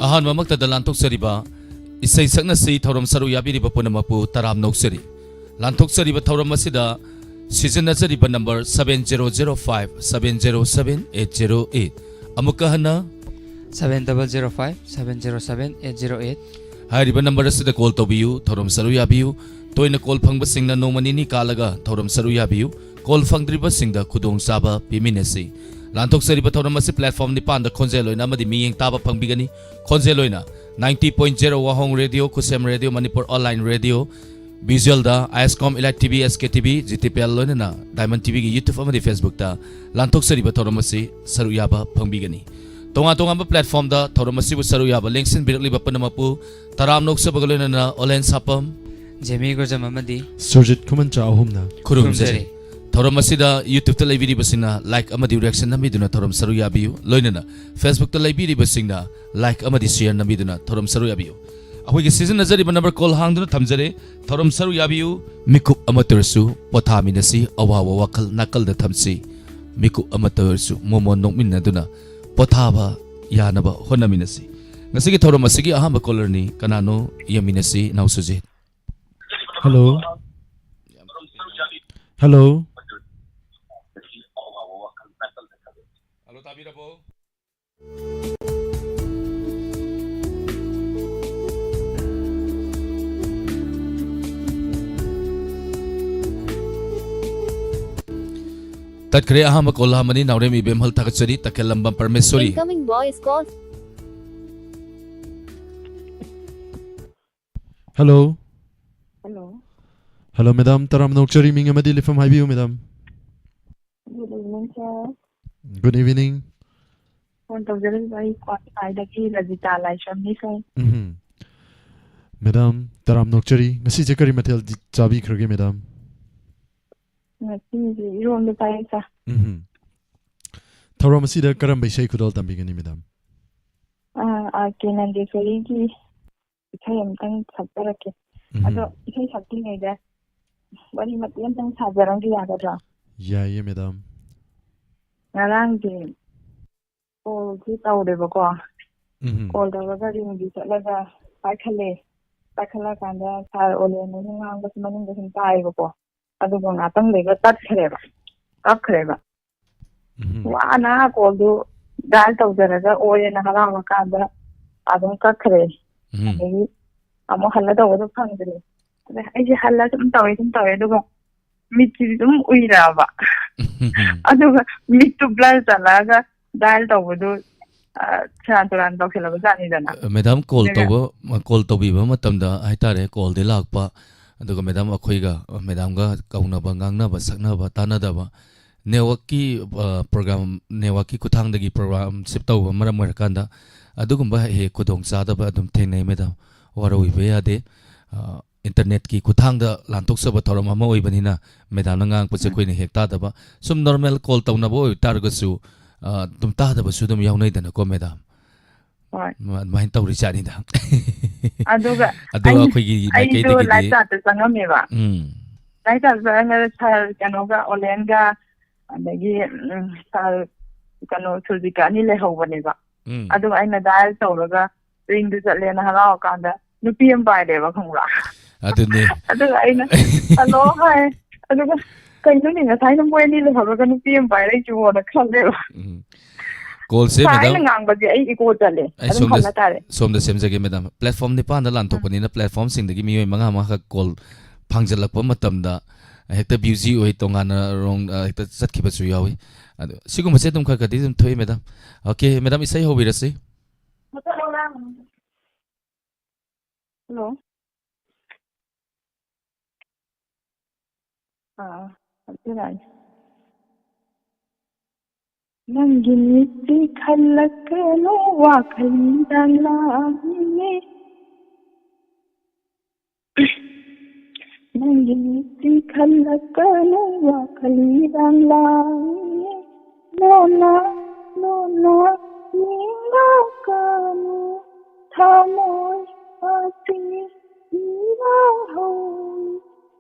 ꯑꯍꯥꯟꯕ ꯃꯛꯇꯗ ꯂꯥꯟꯊꯣꯛꯆꯔꯤꯕ ꯏꯁꯩ ꯁꯛꯅꯁꯤ ꯊꯧꯔꯝ ꯁꯔꯨꯛ ꯌꯥꯕꯤꯔꯤꯕ ꯄꯨꯝꯅꯃꯛꯄꯨ ꯇꯔꯥꯝ ꯅꯣꯛꯆꯔꯤ ꯂꯥꯟꯊꯣꯛꯆꯔꯤꯕ ꯊꯧꯔꯝ ꯑꯁꯤꯗ ꯁꯤꯖꯤꯟꯅꯖꯔꯤꯕ ꯅꯝꯕꯔ 7005707808 ꯑꯃꯨꯛꯀ ꯍꯟꯅ 7005707808 ꯍꯥꯏꯔꯤꯕ ꯅꯝꯕꯔ ꯑꯁꯤꯗ ꯀꯣꯜ ꯇꯧꯕꯤꯌꯨ ꯊꯧꯔꯝ ꯁꯔꯨꯛ ꯌꯥꯕꯤꯌꯨ ꯇꯣꯏꯅ ꯀꯣꯜ ꯐꯪꯕꯁꯤꯡꯅ ꯅꯣꯡꯃ ꯅꯤꯅꯤ ꯀꯥꯜꯂꯒ ꯊꯧꯔꯝ ꯁꯔꯨꯛ ꯌꯥꯕꯤꯌꯨ ꯀꯣꯜ ꯐꯪꯗ꯭ꯔꯤꯕꯁꯤꯡꯗ ꯈꯨꯗꯣꯡꯆꯥꯕ ꯄꯤꯃꯤꯟꯅꯁꯤ ꯂꯥꯟꯊꯣꯛꯆꯔꯤꯕ ꯊꯧꯔꯝ ꯑꯁꯤ ꯄ꯭ꯂꯦꯠꯐꯣꯔꯝ 9ꯗ ꯈꯣꯟꯖꯦꯜ ꯑꯣꯏꯅ ꯑꯃꯗꯤ ꯃꯤꯠꯌꯦꯡ ꯇꯥꯕ ꯐꯪꯕꯤꯒꯅꯤ ꯈꯣꯟꯖꯦꯜ ꯑꯣꯏꯅ 90.0 ꯋꯥꯍꯣꯡ ꯔꯦꯗꯤꯑꯣ ꯈꯨꯁꯦꯝ ꯔꯦꯗꯤꯑꯣ ꯃꯅꯤꯄꯨꯔ ꯑꯣꯟꯂꯥꯏꯟ ꯔꯦꯗꯤꯑꯣ ꯚꯤꯖꯨꯑꯦꯜꯗ ꯑꯥꯏꯑꯦꯁꯀꯣꯝ ꯏꯂꯥꯏꯠ ꯇꯤꯚꯤ ꯑꯦꯁꯀꯦ ꯇꯤꯚꯤ ꯖꯤꯇꯤꯄꯤꯑꯦꯜ ꯂꯣꯏꯅꯅ ꯗꯥꯏꯃꯟ ꯇꯤꯚꯤꯒꯤ ꯌꯨꯇ꯭ꯌꯨꯕ ꯑꯃꯗꯤ ꯐꯦꯁꯕꯨꯛꯇ ꯂꯥꯟꯊꯣꯛꯆꯔꯤꯕ ꯊꯧꯔꯝ ꯑꯁꯤ ꯁꯔꯨꯛ ꯌꯥꯕ ꯐꯪꯕꯤꯒꯅꯤ ꯇꯣꯉꯥꯟ ꯇꯣꯉꯥꯟꯕ ꯄ꯭ꯂꯦꯠꯐꯣꯔꯝꯗ ꯊꯧꯔꯝ ꯑꯁꯤꯕꯨ ꯁꯔꯨꯛ ꯌꯥꯕ ꯂꯦꯡꯁꯤꯟꯕꯤꯔꯛꯂꯤꯕ ꯄꯨꯝꯅꯃꯛꯄꯨ ꯇꯔꯥꯝ ꯅꯣꯛꯆꯕꯒ ꯂꯣꯏꯅꯅ ꯑꯣꯂꯦꯟ ꯁꯥꯄꯝ ꯖꯦꯃꯤ ꯒꯣꯖꯝ ꯑꯃꯗꯤ ꯁꯨꯔꯖꯤꯠ ꯈꯨꯃꯟꯆꯥ ꯑꯍꯨꯝꯅ ꯈꯨꯔꯨꯝꯖꯔꯤ ꯊꯧꯔꯝ ꯑꯁꯤꯗ ꯌꯨꯇ꯭ꯌꯨꯕꯇ ꯂꯩꯕꯤꯔꯤꯕꯁꯤꯡꯅ ꯂꯥꯏꯛ ꯑꯃꯗꯤ ꯔꯤꯑꯦꯛꯁꯟ ꯅꯝꯕꯤꯗꯨꯅ ꯊꯧꯔꯝ ꯁꯔꯨꯛ ꯌꯥꯕꯤꯌꯨ ꯂꯣꯏꯅꯅ ꯐꯦꯁꯕꯨꯛꯇ ꯂꯩꯕꯤꯔꯤꯕꯁꯤꯡꯅ ꯂꯥꯏꯛ ꯑꯃꯗꯤ ꯁꯤꯌꯔ ꯅꯝꯕꯤꯗꯨꯅ ꯊꯧꯔꯝ ꯁꯔꯨꯛ ꯌꯥꯕꯤꯌꯨ ꯑꯩꯈꯣꯏꯒꯤ ꯁꯤꯖꯤꯟꯅꯖꯔꯤꯕ ꯅꯝꯕꯔ ꯀꯣꯜ ꯍꯥꯡꯗꯨꯅ ꯊꯝꯖꯔꯦ ꯊꯧꯔꯝ ꯁꯔꯨꯛ ꯌꯥꯕꯤꯌꯨ ꯃꯤꯀꯨꯞ ꯑꯃꯠꯇ ꯑꯣꯏꯔꯁꯨ ꯄꯣꯊꯥꯃꯤꯟꯅꯁꯤ ꯑꯋꯥꯕ ꯋꯥꯈꯜ ꯅꯥꯀꯜꯗ ꯊꯝꯁꯤ ꯃꯤꯀꯨꯞ ꯑꯃꯠꯇ ꯑꯣꯏꯔꯁꯨ ꯃꯣꯃꯣꯟ ꯅꯣꯛꯃꯤꯟꯅꯗꯨꯅ ꯄꯣꯊꯥꯕ ꯌꯥꯅꯕ ꯍꯣꯠꯅꯃꯤꯟꯅꯁꯤ ꯉꯁꯤꯒꯤ ꯊꯧꯔꯝ ꯑꯁꯤꯒꯤ ꯑꯍꯥꯟꯕ ꯀꯣꯂꯔꯅꯤ ꯀꯅꯥꯅꯣ ꯌꯦꯡꯃꯤꯟꯅꯁꯤ ꯅꯥꯎ ꯁꯨꯖꯤꯠ ꯍꯜꯂꯣ ꯍꯜꯂꯣ ꯍꯜꯂꯣ ꯇꯥꯕꯤꯔꯕꯣ तत्खरे अहम कोल्हा मनी नावरेम इबेम हल थकचरी Takellambam Parameshwari Incoming voice call. Hello hello hello madam तराम नोकचरी मिंग अमदी लिफम हाइबियू madam good evening sir good evening phone तौजरब आई क्वालिफाइडगी रजिता लाइशमनी सर मैडम तराम नोकचरी ngasi je kari mathel chabi khurge madam ngasi irom de pai sa थौरम असिदा करम बैसै खुदल तंबिगनी मैडम आ के नंदेश्वरी की इथै अमतंग सकरके अदो इथै सकती नै दा वरी मतलब तंग साजरंगी यागद्रा याये madam ngarang di call ki tawdebako call tawraga ring di chatlaga paikhala kanda sar ole no ngang ba maning da sin taibako adu go ngatang lega kakhreba wa na call du dal tawjaraga oye na halawa kanda adum kakhre adegi amo halla tawdu phangdre ai je halla tum tawi adu go mitchi dum uiraba aduga mitu blur chalaga dial tawdu Turan tawkhilaba janidana madam call तौबीबा मतमदा हाइतारे call दे लाकपा अदुगा madam अखोइगा madam गा कौनबा गांगनबा सकनबा तानदबा नेटवर्क की प्रोग्राम नेटवर्क की कुथांगदगी प्रोग्राम शिप तौबा मरम मरकांदा अदुगुंबा हे खुदोंग चादबा अदुम थेंगनै मैडम वारोइबे यादे इंटरनेट की कुथांगदा लांथोक्सबा थौरम अमा ओइबनिना मैडम नंगांग पचे कोइने हेक तादबा सुम नॉर्मल कॉल तौनबो तारगसु तुम तादबसु दुम याउनैदना को मैडम माइन तौरि चानिदा aduga अखोइगी माइकैदगी लाइटा त संगमेबा लाइटा संगा sir कनोगा ओलेनगा adagi sar kano sulbika ni lehobaniba adu aina dial tawraga ring du chatlena halaw kanda nupi am baideba khongla adune adu aina hello hi aduga kaino ni ngasai na moini lehobga nupi am baidai chuona khaleba call से madam ngang ba ai iko chale adu halla tare सोमदा सेमजगे madam platform निपान लांथोपनिना platform सिंदगी मियोय मंगा मा call फांगजलकप मतमदा hecto ब्यूजी ओय तोंगाना रोंग हेक्टा चटखिबसु यावी अदु सिगुमसे तुम खरखदी तुम थोय मैडम ओके मैडम इसै होबिरसै hello Nangi mitti khallakano wakhalidang laamine Nangi mitti khallakano wakhalidang laamine Nona ninga kanu thamoy ati nira hoy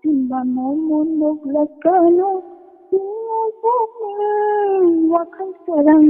Simba momundok lakano wakal sarang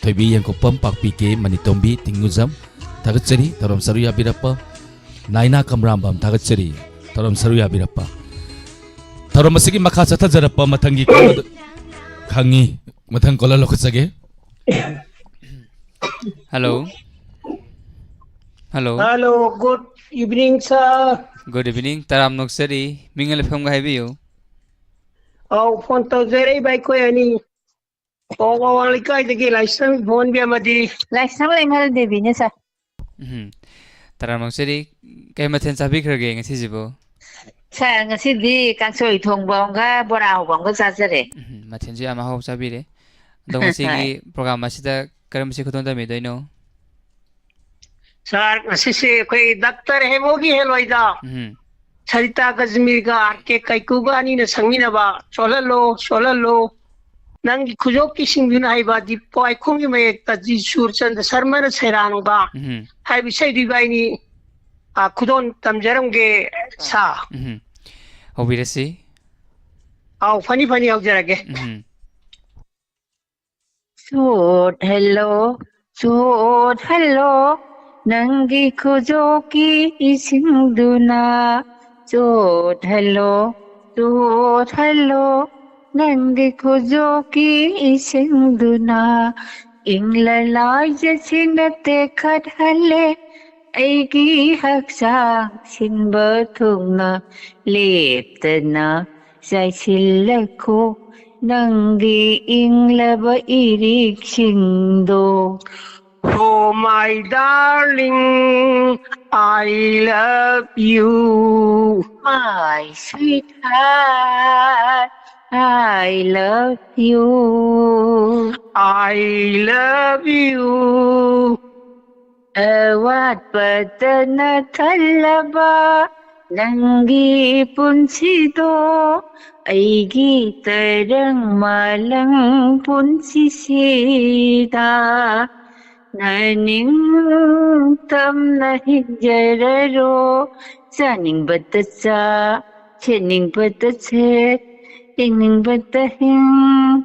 Thoibi यंकोपम पाकपी के मनितोंबी तिंगुजम थागतचरी थौरम सरु याबिरप्पा नाइना कमरामबम थागतचरी थौरम सरु याबिरप्पा थौरम असगी मखा चथजरप्पा मथंगी खंगी मथंग कोला लोखसगे hello hello hello good evening sir good evening तराम नोक्सरी मिंगल फम गा हाइबियो फोन तौजरे बाय कोयनी ओवाली कायदगी लाइसेंस फोन बियामदी लाइसेंस लेंहल देबीने सर तराम नोक्सरी कई मथेन चाबिख्रगे ngasijibo सर ngasiदी कांसोय थोंबोंगा बोरा हबोंगा जाजरे मथेन जी आमा हाव चाबिरे दंगसिगी प्रोग्राम असिदा करमसि खुदोंदा मेदोइनो सर ngasiसे कोई डॉक्टर हेमोगी हेलोइदा सरिता गजमीर का आरके कैकुगा नि न संगिनबा चोललो नंगी खुजो की सिंगुना हाइबा दीपो आइखोंगी मयक तजी सूरचंद शर्मा न छैरानुबा हाइ बिसै दिबाइनी खुदोन तमजरंगे सा होबिरसि आओ funny हौजरगे Sud hello Nangi kujoki isingduna Sud hello Nangi kujoki isingduna Ingla laja sinate khadhale Aigi haksa sinbathungna Leptana Jaisilako Nangi inglaba irikshindo Oh my darling I love you My sweetheart I love you I love you Awat patana thalaba Nangi punsido Aigi terang malang punsisida Naning tam nahin jararo Saning batasa Chening batachet Tingning batahing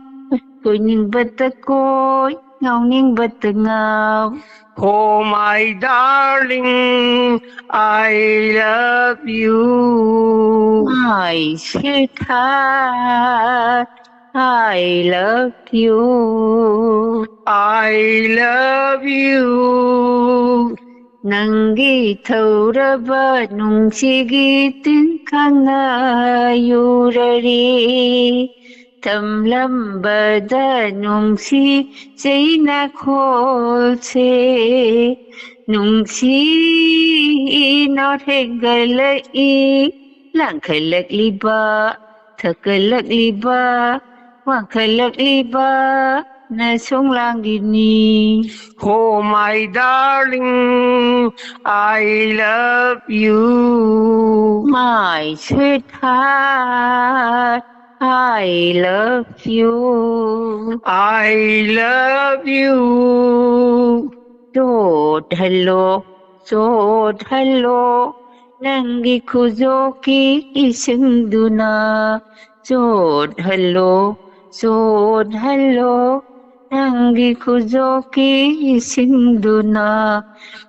Kuning batakoy Ngawning batangaw Oh my darling I love you My sweetheart I love you I love you Nangi thauraba nungsigi tinkana yurari Tamlambada nungsi jaina kholche Nungsi not hegalai Langkalak liba Thakalak liba Wangkalak liba Nasong langini Oh my darling I love you My sweetheart I love you I love you Sod hello Nangi kujoki isingduna Sod hello Nangi kujoki isingduna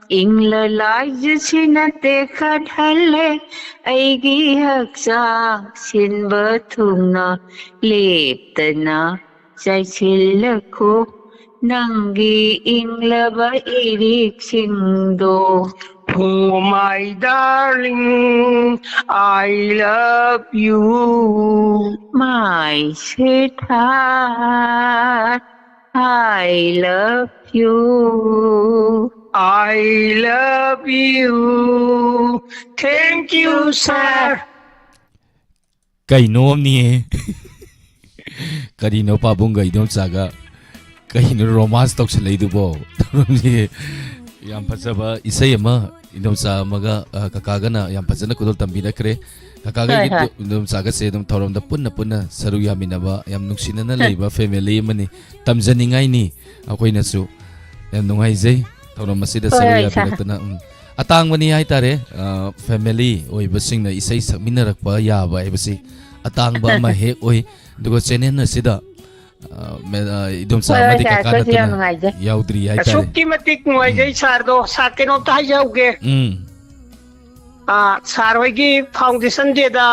Ingla laj sinate khadhale Aigi haksang sinbathungna Leptana jaisilako Nangi inglaba irikshindo Oh my darling I love you My sweetheart I love you I love you Thank you sir Kaino ni Karino pabunga idom saga Kaino romance tok sa leidubo Yam pasaba isay ama idom sa maga kakagana yam pasana kudol tambinakre kakaga idom saga se idom thorom da punna saru yaminaba yam nungsinana leiba family mani tamjaningai ni akoi nasu yam nungai jai thorom masida saru yaminatana atang mani hai tare family oi basing na isai sakminarakpa yaba ai basi atang ba ma he oi dugo chenen na sida idom sa amadi kakana tuna yaudri hai tare asukki matik nuaijai sar do sa keno ta jauge sar hoigi foundation de da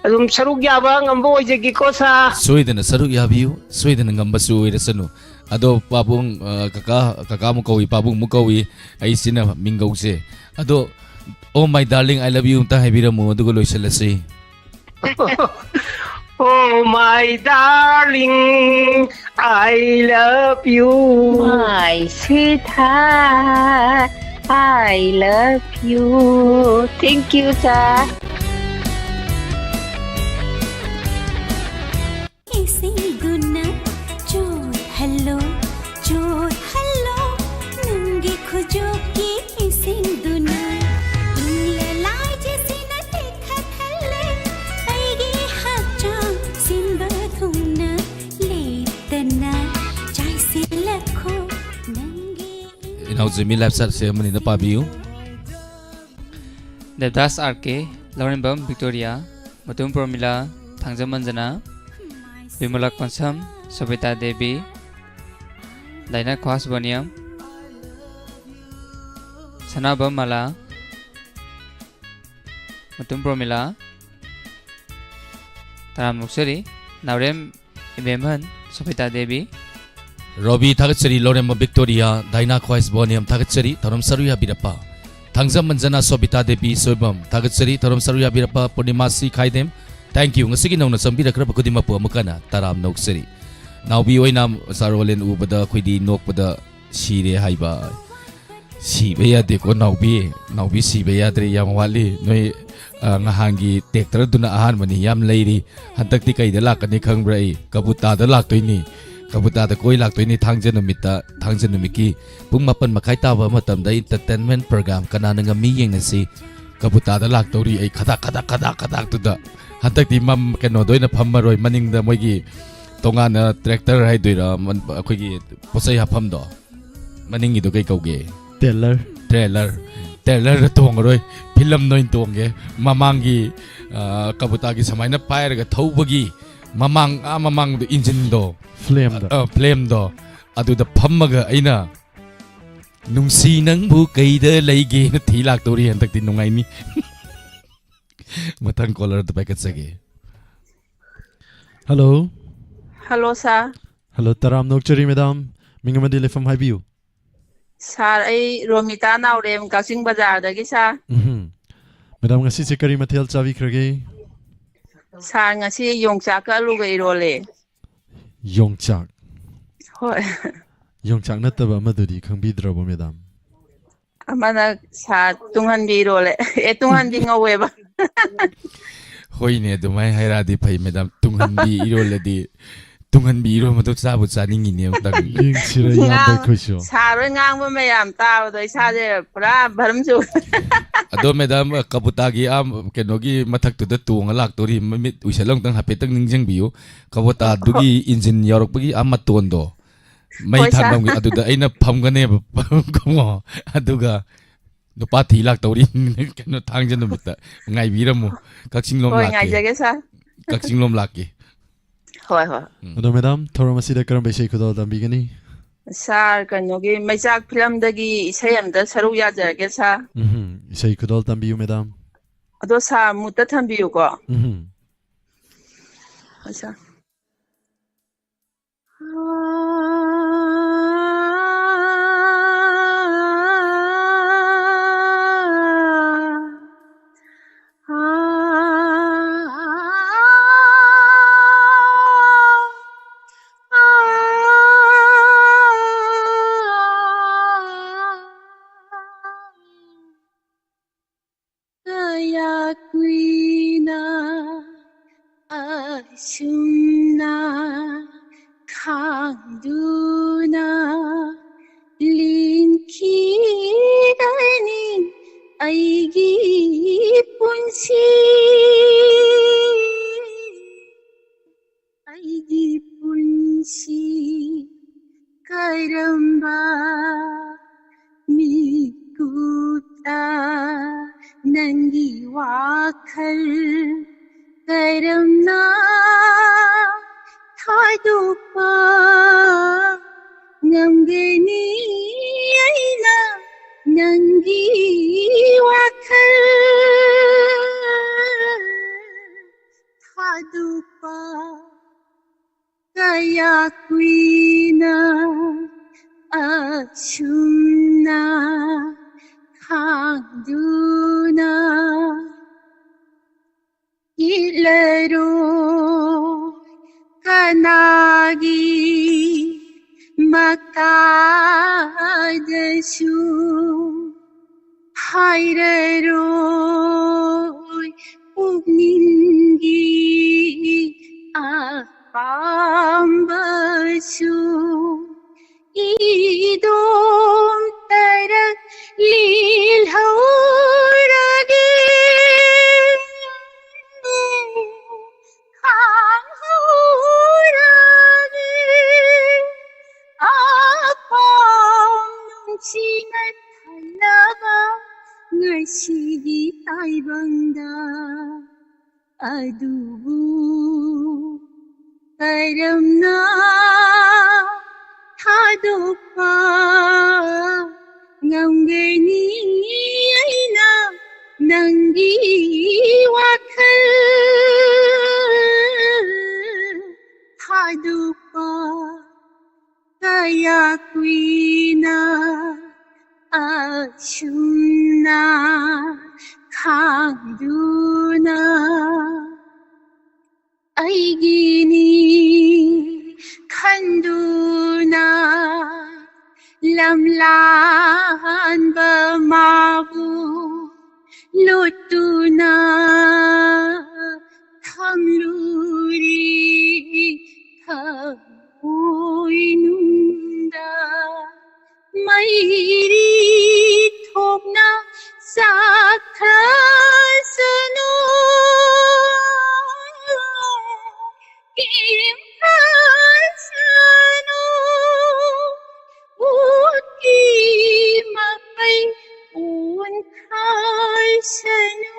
adum saruk yaba ngambo oijegi ko sa soidana saruk yabiu soidana ngamba soirasanu ado pabung kaka mu kawi pabung mu kawi ai sina mingau se ado oh my darling I love you ta haibiramu adugo loisalasi Oh my darling I love you My sweetheart I love you Thank you cha hello nungi khujo ki ising duna inla lai jesi na dekha thalle aigi hacha simba thuna letana chai se lakho nangi inau jemi live sat se mani na pabiu Devdas RK Lauren Bam Victoria Matum Promila Thangja Manjana Vimala Konsam Sabita Devi Daina Khwas Boniam Sanabam Mala Matum Promila Taram Nuksari Naurem Ibemhan Sabita Devi Robi Thagachari Lorema Victoria Daina Khwais Boniam Thagachari Taram Saruya Birapa Thangja Manjana Sobita Devi Soibam Thagachari Taram Saruya Birapa Purnimasi Khaidem Thank you ngasigi nauna sambira kraba kudima pu amukana taram noksari naubi oina sarolen ubada khoidi nokpada sire haiba sibe yade ko naubi sibe yadre yam wali noi ngahangi tektar duna ahan mani yam leiri hantakti kaida lakani khangbrai kabuta da laktoini kabuta da koi laktoini thangja numiki pung mapan makai tawa matamda entertainment program kanana ngami yengnasi kabuta da laktori ai khada tuda hantakti mam keno doina phammaroi maningda moigi tongana tractor hai doira akhoi posai hafam do maningi do kai kauge trailer tongoroi film noin tongge mamangi kabuta gi samaina pair ga thobagi mamang do engine do flame do adu da phammaga aina nungsi nangbu kaida leige na thilak tori hantakti nungai ni matang caller to packet sage Hello Hello sir Hello Taram Nokchari madam Mingamadi lefam haibiu Sir ai Romita Naurem Kasing Bazar dagi sir Madam ngasi se kari mathel chawi khrage Sir ngasi yongcha ka luga irole Yongchak Hoi Yongchak nataba madudi khangbidrabo madam Amana sa tunghan bi irole tunghan bi ngaweba hoine dumai hairadi phai madam tunghanbi iroladi tunghanbi iro matu sabu chaningi ne tang link sira yam khosho Sar ngang ba mayam taw do isa je pura bharam chu ado madam kabuta gi am kenogi mathak tu da tuang lak tori mit uisalong tang hape tang ningjang biu kabuta dugi engine yorok pagi am maton do mai thangam gi adu da aina phamgane ko aduga nupa thilak tori keno thangjan numita ngai biramu kaksinglom Hoi lak ngai jage sa kaksinglom lak Hoi Ado madam thoram asida karam besai khudal dambigani Sar kanogi maisak film dagi isai amda saru ya jage sa isai khudal dambiu madam ado sa mutta thambiu ko asa Sumna khangduna linki dani aigi punsi karamba mikuta nangi wakhal karamna थादोꯛꯄ ngамꯒꯅꯤ ꯑꯩꯅ ꯅꯪꯒꯤ ꯋꯥꯈꯜ थादोꯛꯄ kaya kuina asumna khangduna ilaro kanagi makadasu hairaro pugningi Pambasu idom tarak lil haurage khang haurage apam nungsinat thalaba ngasigi taibangda adubu karamna थादोक्पा ngамꯒꯅꯤ ꯑꯩꯅ ꯅꯪꯒꯤ ꯋꯥꯈꯜ थादोक्ꯄ kaya kuina asumna khangduna aigini khanduna lamlanba mabu lutuna thamluri thamoinunda mairi thokna sakhasanu kim hasanu uki mapai un khasanu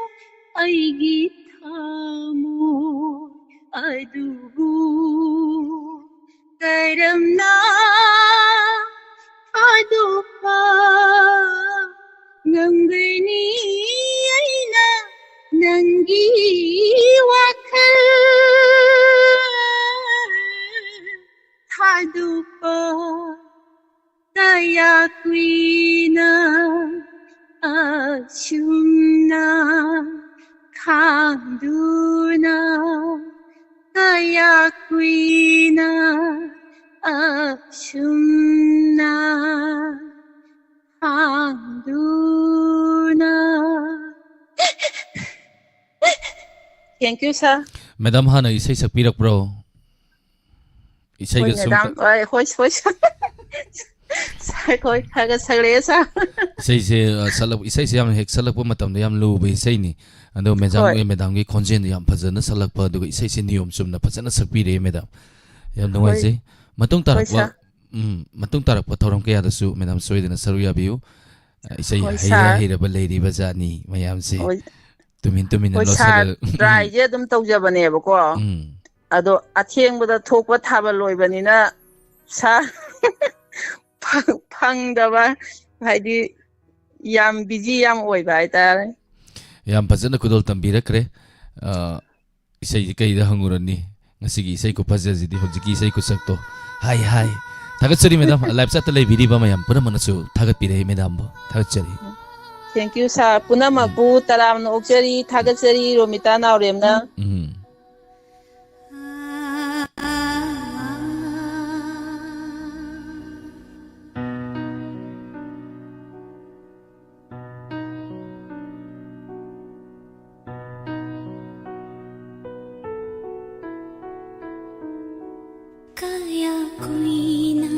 aigi thamo adubu karamna थादोक्पा ngамꯒꯅꯤ ꯑꯩꯅ ꯅꯪꯒꯤ ꯋꯥꯈꯜ थादोक्ꯄ kaya kuina asumna khangduna kaya kuina asumna khangduna. Thank you, sir. Madam Hana isai sakpirak bro. Isai Oi, ga sum madam, hoi, hoi, haga sagre sa. isai se salak isai se yam hek salak pa matam da yam lu be isai ni ando Hoi. madam gi konjen yam phajana salak pa du isai se niyom sumna phajana sakpi re madam yam nungai se matung tarak Hoi, pa matung tarak pa thoram kaya da su madam soidana saru ya biu isai Hoi, heira sir. heira ba leiri ba jani mayam se Hoi, tumin hoi, lo sir, sal try je adum tawjabanebako. Ado athengbada thokpa thaba loibanina sa phangdaba haidi yam busy yam oiba haitare. yam phajana kudol tambirakre isai kai da hangurani ngasigi isai ko phajajidi hojiki isai ko sakto hai hai thagatsari madam live chat lay biri ba mayam pura manasu thagaspire madam bo thagatsari Thank you, sir. Punamaku taramna okchari thagatsari Romita Nauremna. kaya kuina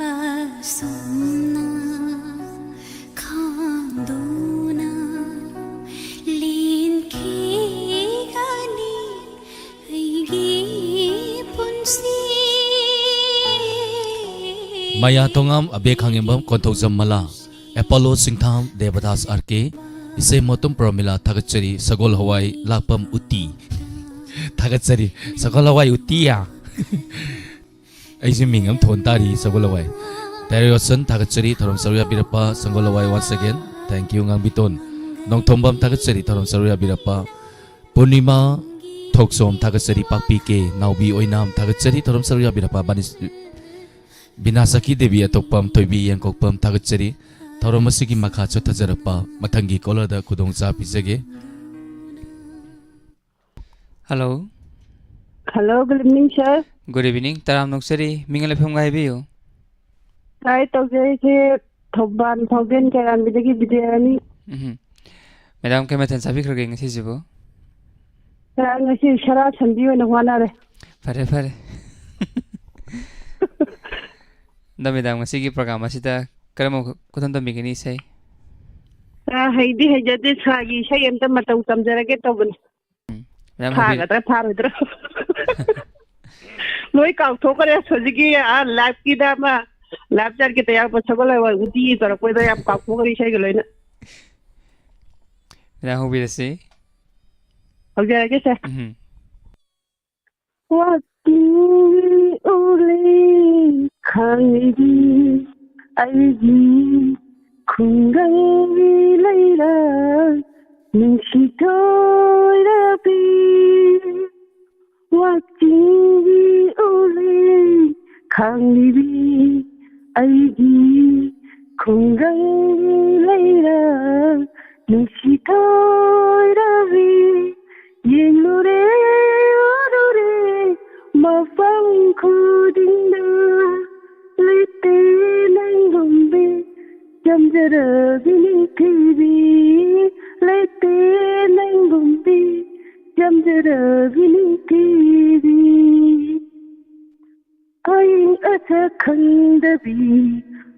asumna khangduna lin kigani aigi punsi maya tongam abe khangembam konthok jammala apollo singtham devadas arke isai motum promila thagatsari sagol hawai lapam uti थागतसरी सगलवाई उतिया ऐसे मिंगम थोन तारी सगलवाई Teriosan थागतसरी थरम सरुया Birappa संगलवाई once again thank you ngang biton nongthombam थागतसरी थरम सरुया Birappa Purnima Thoksom थागतसरी पाकपी के नाउबी ओइनाम थागतसरी थरम सरुया Birappa बानिस Binasaki Devi atokpam toibi yangkokpam थागतसरी थरम असिगी मखा चथजरप्पा मथंगी कोलदा खुदोंचा पिजगे hello Hello, good evening, sir. Good evening तराम नोक्सरी मिङले फेम गाइबियो Try to say Thoban Thogan Karan Bidagi Bidiani. Madam के मेथन सभी Kharge ngasi jibo Ngasi Shara Sandi and Wanare. फरे फरे the madam ngasi gi program asida karamo kuthon to migini sai Heidi Hejade Sagi, Shayam Tamatam Tamjarake Toban. Madam Paradra. Loik out Tokara Soziki, Lap Kidama, Lapjar Kitaya Pasabala, Uti, or whether I have Kakuri Shagalina. Madam हो बिरसे Okay, I guess. What do only Kangi Ivy Kungai Laila Nishitoirabi What do only Kangi Ivy Kungai Laila Nishitoirabi Yenure Orure Mafang Kudinda Lite Langumbi Jamjara Vini TV Lite Langumbi Jamjara Vini TV Aing Asa Kandabi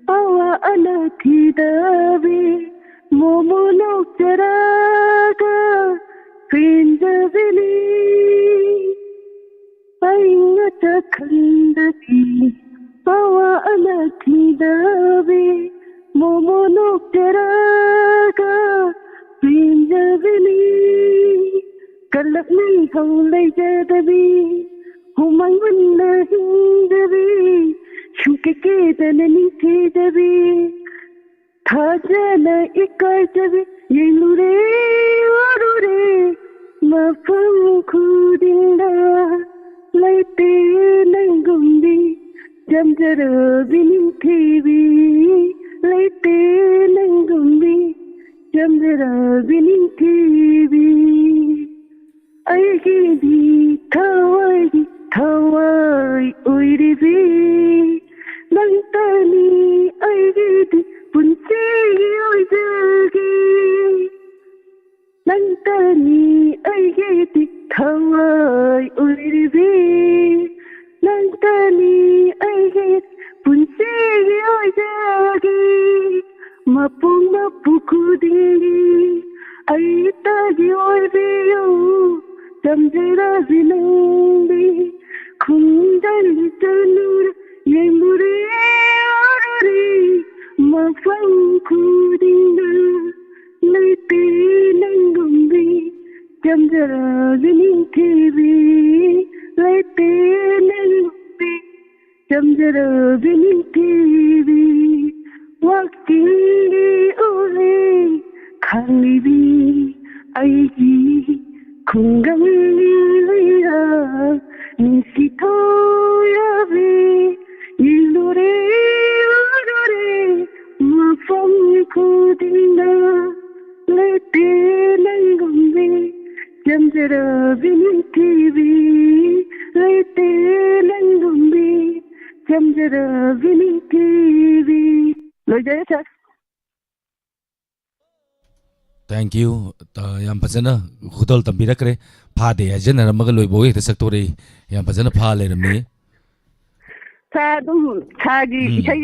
Awa Anathidabi Momo Nokjaraga Pinjavili Aingata Kandabi Bawa Anathidabi Momo Nokjaraga Pinjavili Kalak Nai Haulai Jadabi Humang Vanda Hindabi Shukeke Danani Thidabi Thajana Ikajabi Yenure Orure Mafam Kudinda Laite Langumbi Jamjara Vini TV Laite Langumbi Jamjara Vini TV Aigidi Thawai Uiribi Nantani Aigidi Punche Oijagi Nantani Aigidi Thawai Uiribi Nantani Aigidi Punche Oijagi Mapung Mapukudi Aitagi Oibiyo Jamjara Vinambi Kundali Tanur Yemuri Oruri Mafang Kudinda Laite Langumbi Jamjara Vini TV Laite Langumbi Jamjara Vini TV Wakti Ule Khalibi Aigi Kungai Lira Nisitoyabi Ilure Orure Mafam Kudinda Laite Langumbi Jamjara Vini TV Laite Langumbi Jamjara Vini TV Lojaya sir Thank you yam pazana khudol tambirakre pha de ajana ramaga loibo ekta saktori yam pazana pha lerami Sadum Sagi Shay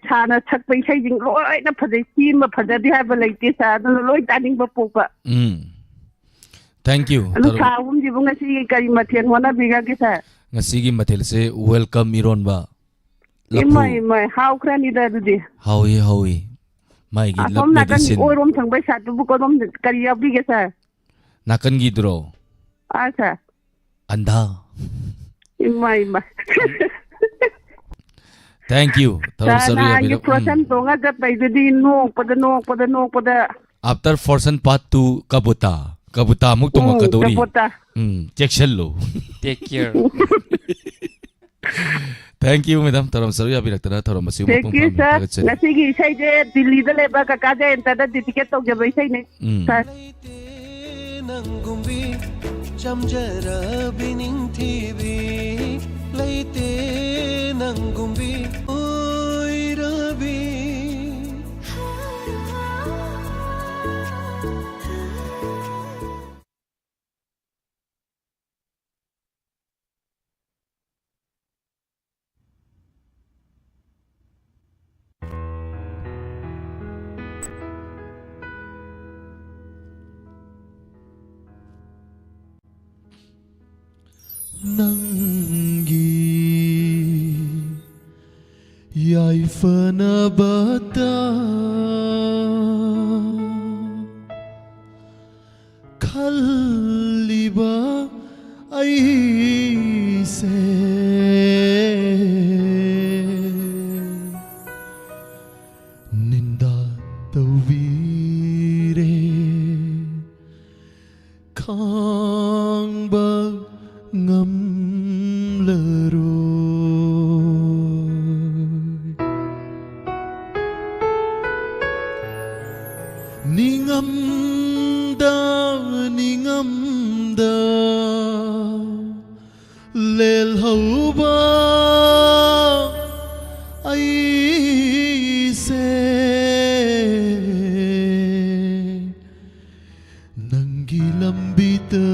Sana Takpa Shading Loy for the team of the Diablo like this and Lloyd Danning Bapupa. Thank you And Sawum Divungasi Karimatian one of Bigagisa. ngasigi mathel se welcome iron ba In my how can you do? Howie mai gi lap I'm not going medicine to room some by Satu Bukodom Karia Bigasa. nakan gi dro Asa. अंधा Imai ma. Thank you थोरम सरुया Sana बिरक you person tonga gat pai di no pada. After फॉर्सन part 2 कबुता मुक तुम कदोरी Kapota. चेक लो take care thank you madam थोरम सरुया बिरक थोरम मसी Thank you sir. Nasigi isai je Delhi da leba ka ka je entada ticket to je isai ne. Sir. Nangumbi jamjara bining TV laite nangumbi oi rabi Nangi Yai fana bata Khaliba ai se Ninda tawire Khang ba ngâm lờ rồi ni ngâm da lel hậu ba ai se nangi lambita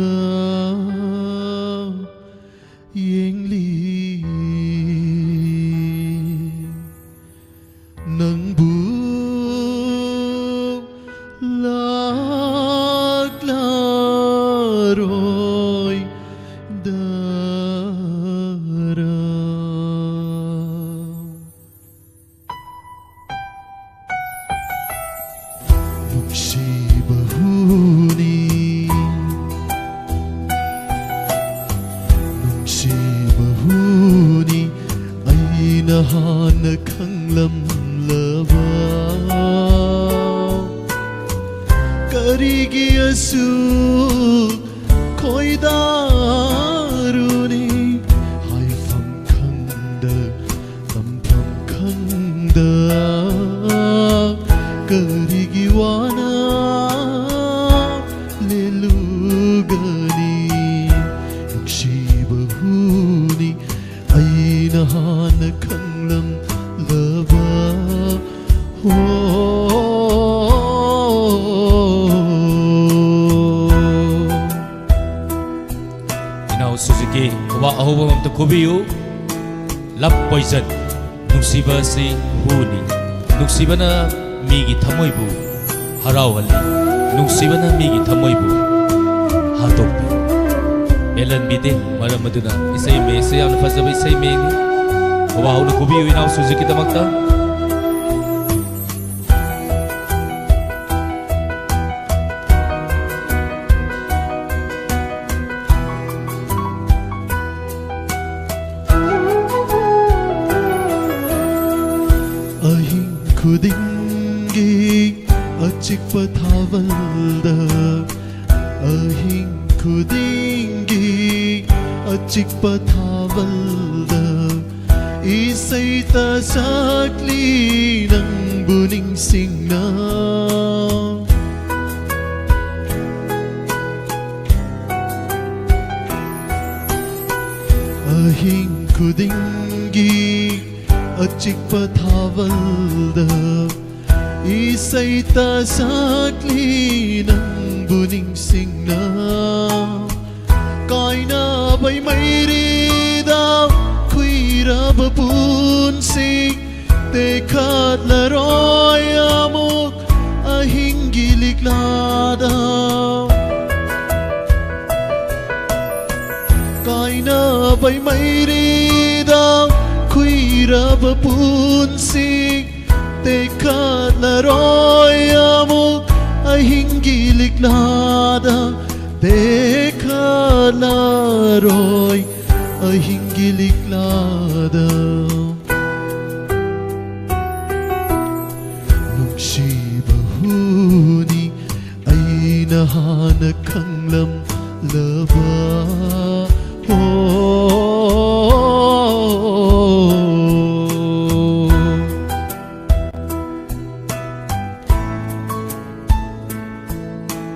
Yeng li nang bu lag la roi dara nukshi bahuni Bahuni aina hana khanglam lava karigi asu khoidaruni haifam khangda tampham khangda karigi wana lelugani Bahuni aina hana khanglam lava Inau Suzuki wa ahoba mam to kubiyu love poison nusiba si huni nusibana migi thamoi bu harau hali nusibana migi thamoi bu hatok Elan bide maram maduna isai me se am fazaba isai me wa hau kubi inau Suzuki damakta Ahing khudingi achik pathavalda Ahing khudingi achik pathavalda isai ta sakli nang buning singna ahing khudingi achik pathavalda isai ta sakli nang buning singna kaina bai mairi da khuira bapun sing tekhat la roy amok ahing gilik lada kaina bai mairi da khuira bapun sing tekhat la roy amok ahing gilik lada tekhat la ꯉꯝꯂꯔꯣꯏ ꯑꯍꯤꯡꯒꯤ ꯂꯤꯛꯂꯥꯗ ꯅꯨꯡꯁꯤꯕ ꯍꯨꯅꯤ ꯑꯩꯅ ꯍꯥꯟꯅ ꯈꯪꯂꯝꯂꯕ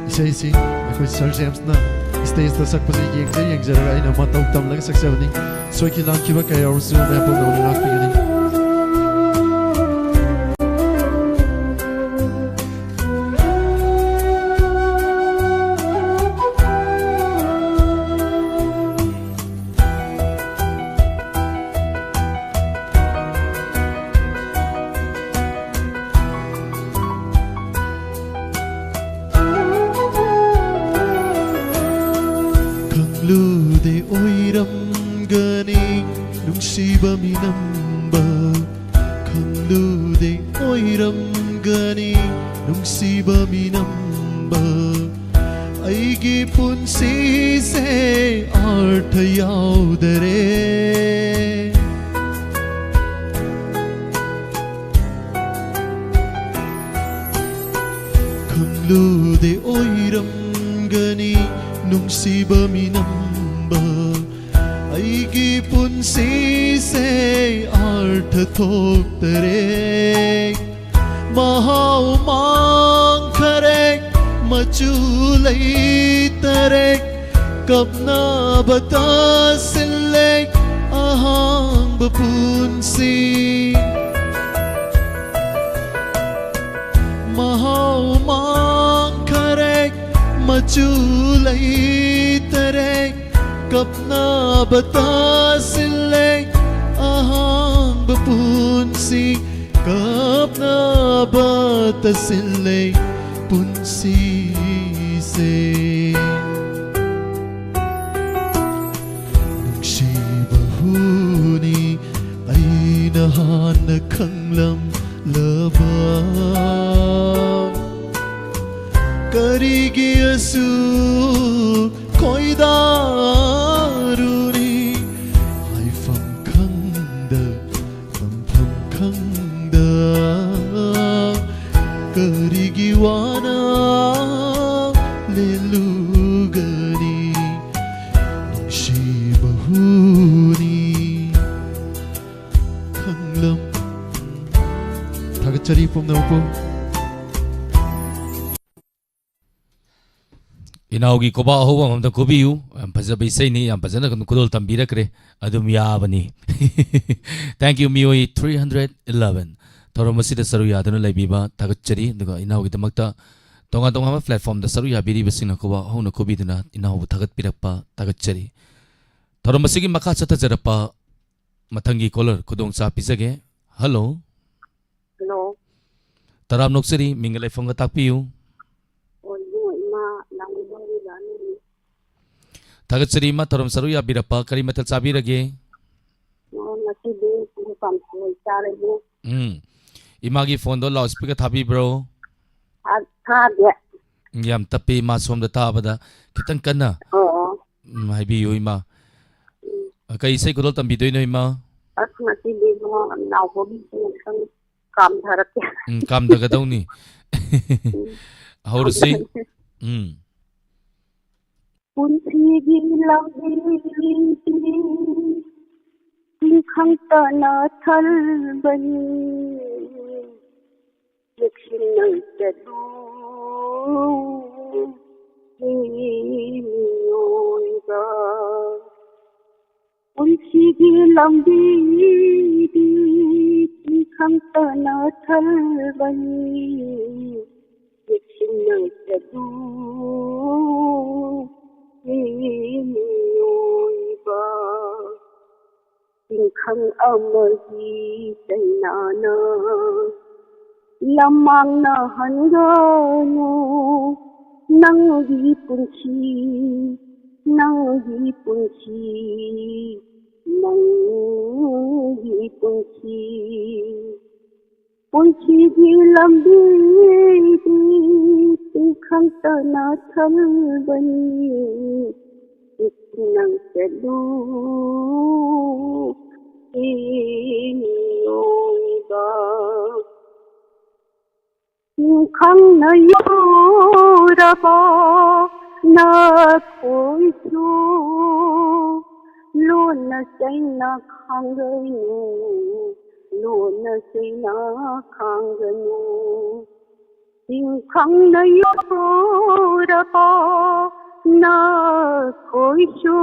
이세이씨 ꯑꯩꯈꯣꯏ sir ꯖꯦꯝꯁꯅ ꯁ꯭ꯇꯦꯖꯇ ꯁꯛꯄꯁꯦ ꯌꯦꯡꯖꯔꯒ ꯑꯩꯅ ꯃꯇꯧ ꯇꯝꯂꯒ ꯁꯛꯆꯕꯅꯤ ꯁꯣꯏꯈꯤ ꯂꯥꯟꯈꯤꯕ ꯀꯌꯥ ꯌꯥꯎꯔꯁꯨ ꯃꯌꯥꯝ ꯄꯨꯝꯅꯃꯛꯅ ꯉꯥꯛꯄꯤꯒꯅꯤ ꯈꯪꯂꯨꯗꯦ ꯑꯣꯏꯔꯝꯒꯅꯤ ꯅꯨꯡꯁꯤꯕ ꯃꯤꯅꯝꯕ ꯈꯪꯂꯨꯗꯦ ꯑꯣꯏꯔꯝꯒꯅꯤ ꯅꯨꯡꯁꯤꯕ ꯃꯤꯅꯝꯕ ꯑꯩꯒꯤ ꯄꯨꯟꯁꯤꯁꯦ ꯑꯥꯔꯊ ꯌꯥꯎꯗꯔꯦ ꯈꯪꯂꯨꯗꯦ ꯑꯣꯏꯔꯝꯒꯅꯤ ꯅꯨꯡꯁꯤꯕ ꯃꯤꯅꯝꯕ ꯑꯩꯒꯤ ꯄꯨꯟꯁꯤꯁꯦ ꯑꯥꯔꯊ ꯊꯣꯛꯇꯔꯦ ꯃꯍꯥꯎ ꯃꯥꯡꯈꯔꯦ ꯃꯆꯨ ꯂꯩꯇꯔꯦ ꯀꯞꯅꯕ ꯇꯥꯁꯤꯜꯂꯦ ꯑꯍꯥꯡꯕ ꯄꯨꯟꯁꯤ ꯃꯍꯥꯎ ꯃꯥꯡꯈꯔꯦ मचू लैतरे कपना बतासिले अहांग पुंसी कपना बतासिले पुंसी से नुक्सीबा हुनी अय्ना हान खंगलम लबा करीगी असू कोइदारुनी हाइफम खंगद फम खंगद करीगी वाना लेलुगनी नुक्सीबा हुनी खंगलम थागतचरी पुमनामपु इनाउगी कोबा होबा हमदा कोबियु फजबे सैनी याम फजना कुदोल तंबीरकरे अदुम याबनी थैंक यू मियोई 311 थोरमसिद सरु यादन लैबिबा थागचरी दुगा इनाउगी दमक्ता तोंगा तोंगा प्लेटफॉर्म द सरु याबिरी बसिना कोबा होना कोबिदना इनाउ थागत पिरप्पा थागचरी थोरमसिगी मखा चता जरप्पा मथंगी कॉलर कुदोंग चा पिजगे हेलो हेलो तराम नोक्सरी मिंगलै फोंगा ताकपियु थागचरी मा थोरम सरु याबिरप्पा करी मथल चाबिरगे इमागी फोन दो लाउड स्पीकर थाबी ब्रो याम तपे मा सोम द ताबदा कितन कन्ना हाइबी यो इमा कई से कुदोल तंबी दोइनो इमा काम दगदौनी हौरसी पुंसीगी लंबी खंतना थलबनी यक्षिणं चदू योगा पुंसीगी लंबी खंतना थलबनी यक्षिणं चदू Khang amagi sainana lamang na hangano nangi punchi punchi di lambi di khang ta na thal bani nang selu inoiba khang na yoraba na khoi chu lo na sai na khang nu lo na sai na khang nu ting khang na yoraba na khoi chu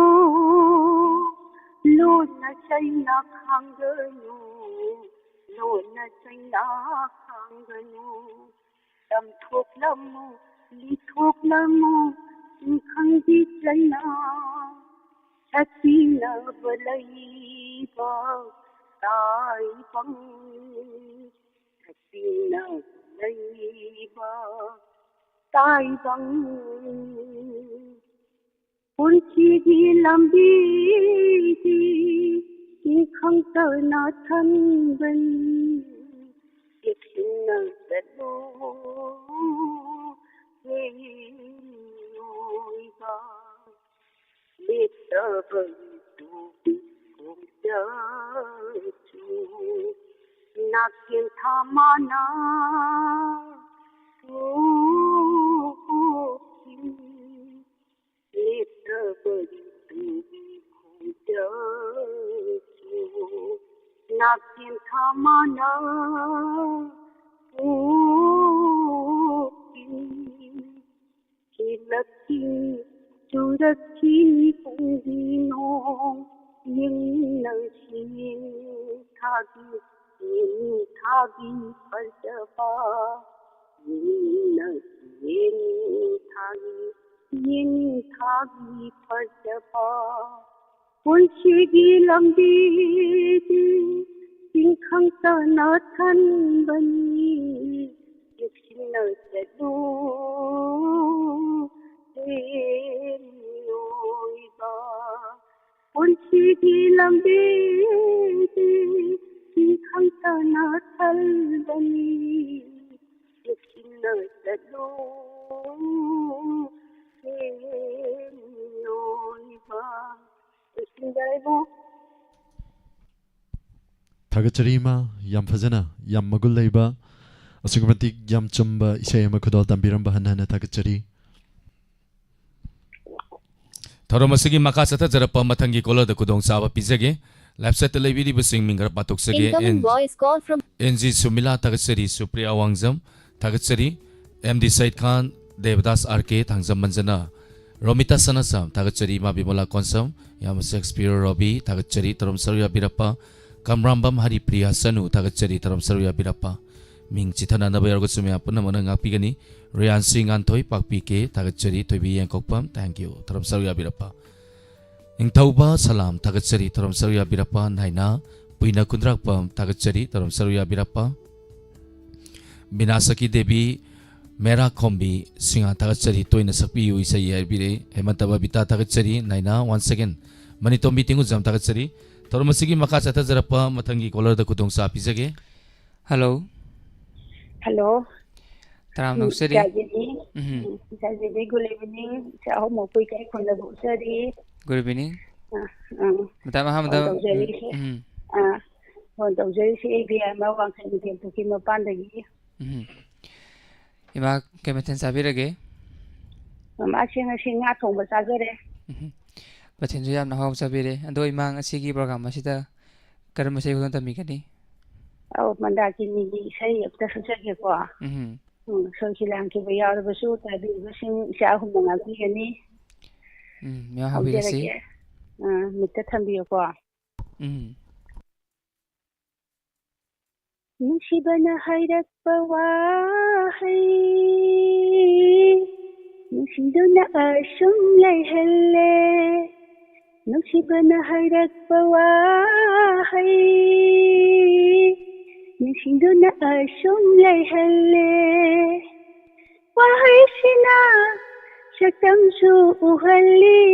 lo na sai na khang nu lo na sai na khang nu tâm thuốc lâm lý thuốc lâm khang di chân na chắc chi na vợ lấy ba tai băng chắc chi na lấy ba tai băng cuốn chi đi làm đi đi không tơ na thân bên việc sinh na sẽ đô về nỗi ba biết tơ vẫn tu cùng chờ chú na kiên tha ma na biết tơ vẫn tu cùng chờ chú na kiên tha ma na Laki churaki pungino yung nangsin thagi paljaba yung nangsin thagi paljaba punshigi lambi ting khang ta na than bani yaksin na sadu inoiba punshigi lambi ting khang ta na thal bani yaksin na sadu inoiba yaksin Thagachareema yam fazana yam magul leiba asugmatik yam chumba isai ama khudol tambiramba hanana thagachari Thorom asigi maka satha jarapa mathangi kola da kudong saba pizage lapset lebiri basing mingar patok sage NG Sumila thagachari Supriya Wangzam thagachari MD Said Khan Devdas RK thangzam manjana Romita Sanasam thagachari ma Bimola Konsam yam Shakespeare Robi thagachari Thorom Saruya Birappa Kamrambam Hari Priya Sanu thagachari Thorom Saruya Birappa Ming chithana nabayar gusumya punna mana ngapigani Rian Singh Anthoi pakpike thagachari Toibi Yankokpam thank you Thorom Saruya Birappa Ingthauba salam thagachari Thorom Saruya Birappa naina puina kundrakpam thagachari Thorom Saruya Birappa Binasaki Devi Mera Kombi Singa thagachari toina sakpi yu isai yaibire Hemantaba Bita thagachari naina once again Manitombi tingu jam thagachari Thorom asigi maka chatha jarapa mathangi kolar da kudong sa pizage Hello Hello. Taram Nusri. Good evening. Sa ako mo po kay kung labo sari. Good evening. Matama ha madam. Daw jeri si ABM mawang sa ibig to kimo pandagi. Ima kemeten sabirage. Nga thong ba sagare. Batin jam na hom sabire. Ando imang asigi program masita karam sai ko tami kani. Oh, mandaki ni sai apta sajage ko. So silang ki bayar basu tabi basing sa ako mga kini. Ya habi kasi. Mita thambi ko. Nusibana hayrat pawahay Nusiduna asum layhalle Nusibana hayrat pawahay Nusiduna asum layhalle Wahay sina Syaktam suuhalli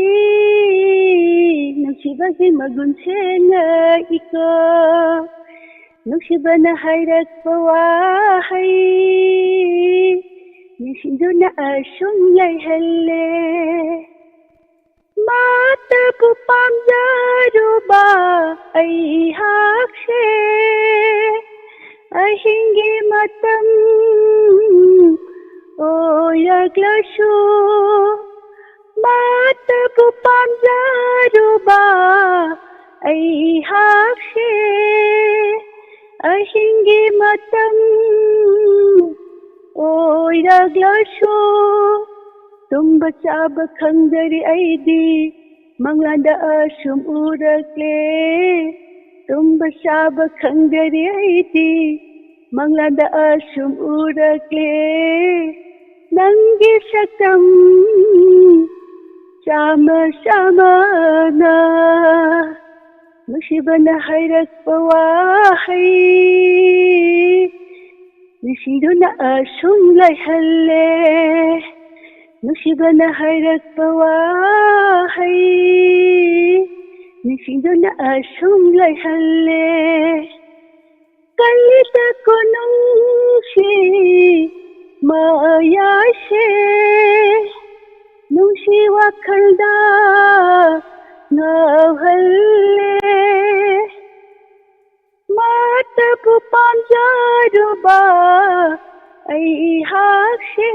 Nusibagi magunsenga ika Nusibana hayrat pawahay Nusiduna asum layhalle मातबु पामजारुबा अइहाक्से अहिंगे मतम ओयग्लसु मातबु पामजारुबा अइहाक्से अहिंगे मतम ओयग्लसु tumba chaba khangdari aidi manglanda asum urakle tumba chaba khangdari aidi manglanda asum urakle nangi sakam chama samana musibana hayrak pawahai nisiduna asum lai halle Nusibana hayrat pawahai Nisinduna asum lai halle Kalita konong si Maya se Nung si wakalda Ngaw halle Mata pupam jaruba Ay hakse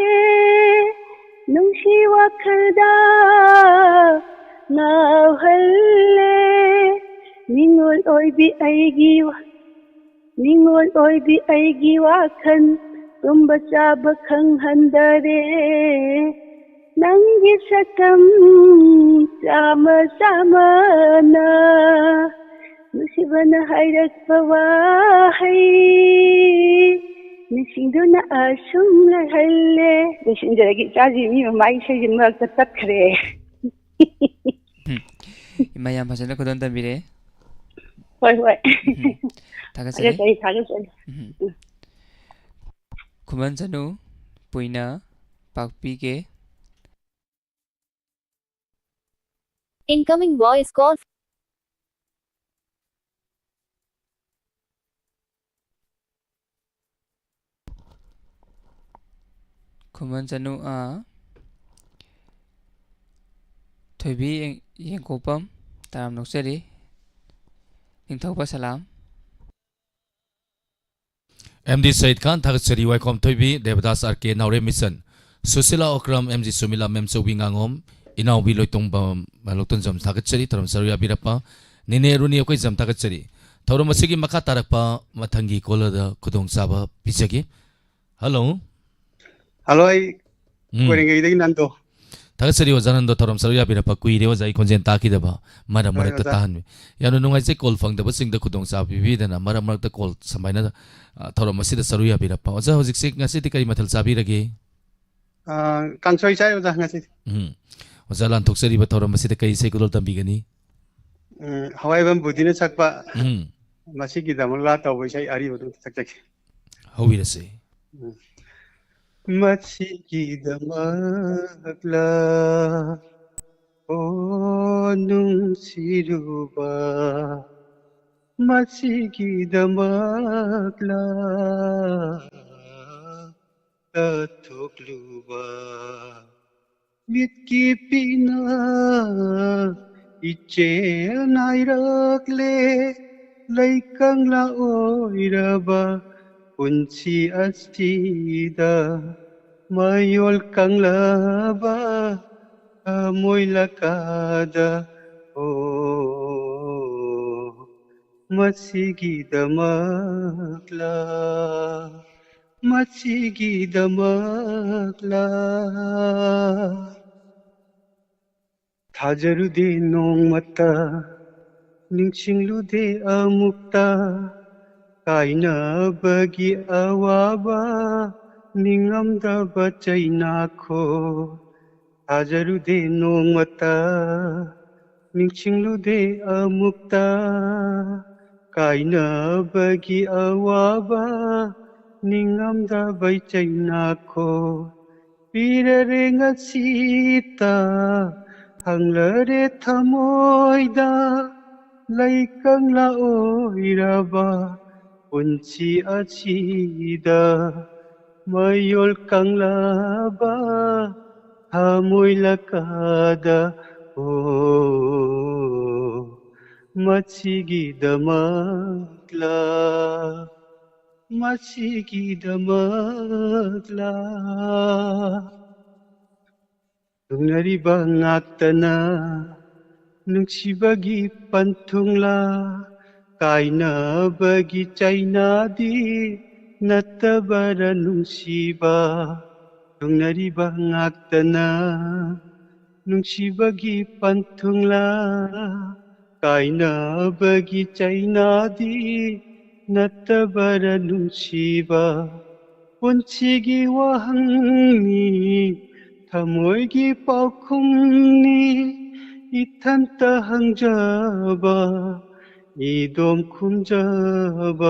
Nung si wakalda Ngaw halle Ningol oy bi ay giwakan Tumba chaba khang handare Nangi sakam sama na Musibana hayrak pawahai Nisinduna asum lai halle Nisinduragi chaji mi mai sajin marta takhre Imayam phajana khudon tambire Hoi Thagasari Thagasari Kuman janu puina pakpi ke Incoming voice call. Kuman janu a Thoibi yengkopam taram nokseri Ningthaupa salam MD Said Khan Thagasari Waikom Thoibi Devadas RK Naure Mission Susila Okram MG Sumila Memso Wingangom Inau Biloi Tongba Malotun Jam Thagasari Taram Saruya Birapa Nine Runi Okoi Jam Thagasari Tauram Masigi Maka Tarakpa Matangi Kola Kudong Saba Pisagi Hello Hello, I going Nando. Thagasari was Anando Taram Saruya Birapa Kui was I consent Takidaba Madam Marata Tahan Yano no I say call fang the Basing the Kudong Sabi Vidana Madam Marta call Samana Tauramasi Saruya Birapa was I was sick Nasiti Matal Sabiragi Kansoi Sai was a Nasi. Was Alan Toxeri but Tauramasi Kai Secular Tambigani. However, Budina Sakpa Masiki the Mulata, which I arrived to Sakak. How will I say? Masiki the Magla O Nung Siruba Masiki the Magla Tatokluba Mitki Pina Iche Nairakle Laikang La Oiraba Unsi astida mayol kang laba amoy lakada oh masigi damakla thajarude nong mata ningsinglude amukta Kaina bagi awaba ningamda bacaina ko hajarude nong mata ningsinglude amukta kaina bagi awaba ningamda bacaina ko pirare ngasita hanglare thamoida laikang laoiraba Unsi asida mayol kang laba hamoy lakada 마치기다막라 마치기다막라 동나리바 ngaktana nungsibagi pantungla kainabagi chainadi natabara nungsiba 동나리바 ngaktana nungsibagi pantungla kainabagi chainadi natabara nungsiba 본치기 와항니 타모이기 빠쿵니 이탄따 항자바 이돔 쿰자바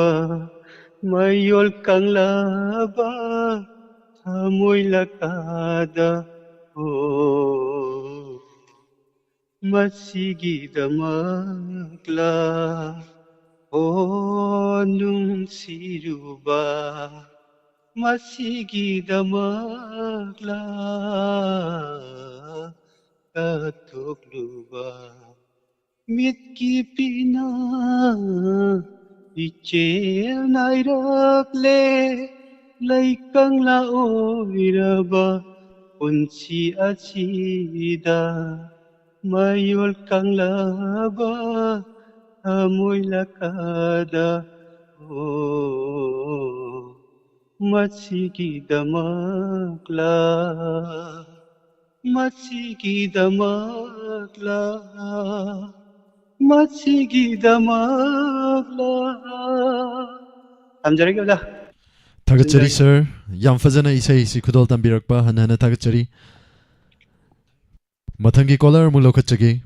마이올 깡라바 타모일라까다 오 마시기다막라 오 눔시루바 마시기다막라 katukluba mitkipina ichel nairakle laikang laoiraba punsi asida mayol kang laba amoy lakada matsigidamakla 마치기다막라 마치기다막라 감사합니다. 타겟처리 sir ꯌꯥꯝ ꯐꯖꯅ ꯏꯁꯩꯁꯤ ꯈꯨꯗꯣꯜ ꯇꯝꯕꯤꯔꯛꯄ ꯍꯟꯅ ꯍꯟꯅ ꯊꯥꯒꯠꯆꯔꯤ ꯃꯊꯪꯒꯤ colour ꯑꯃꯨꯛ ꯂꯧꯈꯠꯆꯒꯦ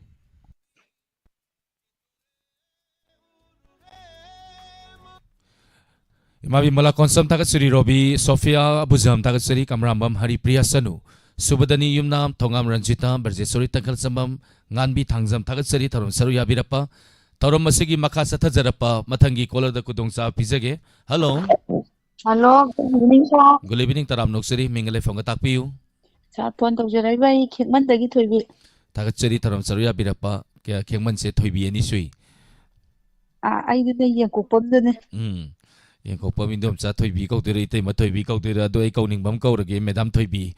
Imabi mala konsam tagat suri Robi Sofia Abuzam tagat suri Kamrambam Hari Priya Sanu Subadani Yumnam Tongam Ranjita Berjesuri Tangkal Sambam Nganbi Tangzam tagat suri Tarum Saru Yabirapa Tarum Masigi Makasa Tajarapa Matangi Kola da Kudongsa Pizage Hello Hello, good evening, sir. Good evening Taram Noksuri Mingale Fonga Takpiu Sir, phone tawjarai bai khekman dagi thoibi. tagat suri Tarum Saru Yabirapa Kya Kengman se Thoibi Ani Sui Ai de ye kokpom de ne. Yang kau pemindom sa Thoibi kau tiri ite ma Thoibi kau tiri ado ai kau ningbam kau rage Madam Thoibi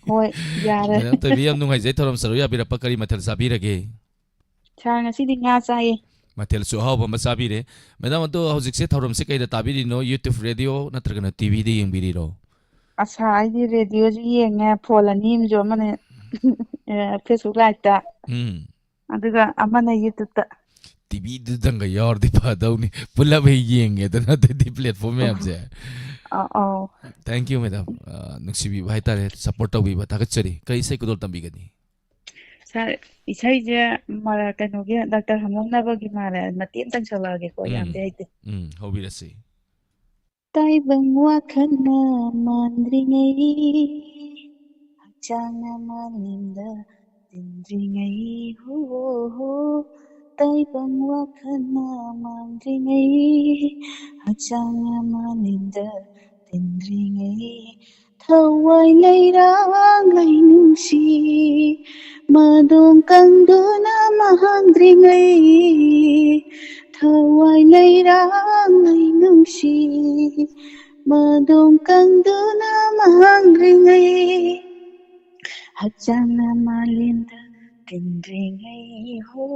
Hoi, yare. Madam Thoibi am nungai zai Tarum Saru Yabirapa kari mathel sabi rage Sir, ngasi di nga chai. Matel suhaw ba masabire madam ado hojik se thorom se kaida tabiri no YouTube radio natragana TV de yengbiri ro Asa ai di radio ji yenga phone ani jo mane Facebook live ta. Aduga amana YouTube ta. TV du danga yor di pa dauni pula be yenge dana de platform me amse Oh. Thank you madam nuksibi bhai tare support tawi ba tagachari kai sai kudol tambi gani Sir, isai je mara kano ge Dr. Hamong na bagi mara matin tang sala ge ko yam de ite. hobi rasi Tai bang wakana mandringai Hachana maninda dindringai ho Tai bang wakana mandringai Hachana maninda dindringai Thawai leirang ai nungsi Madong kangduna mahangdringai Thawai leirang ai nungsi Madong kangduna mahangdringai Hachana malinda dindringai ho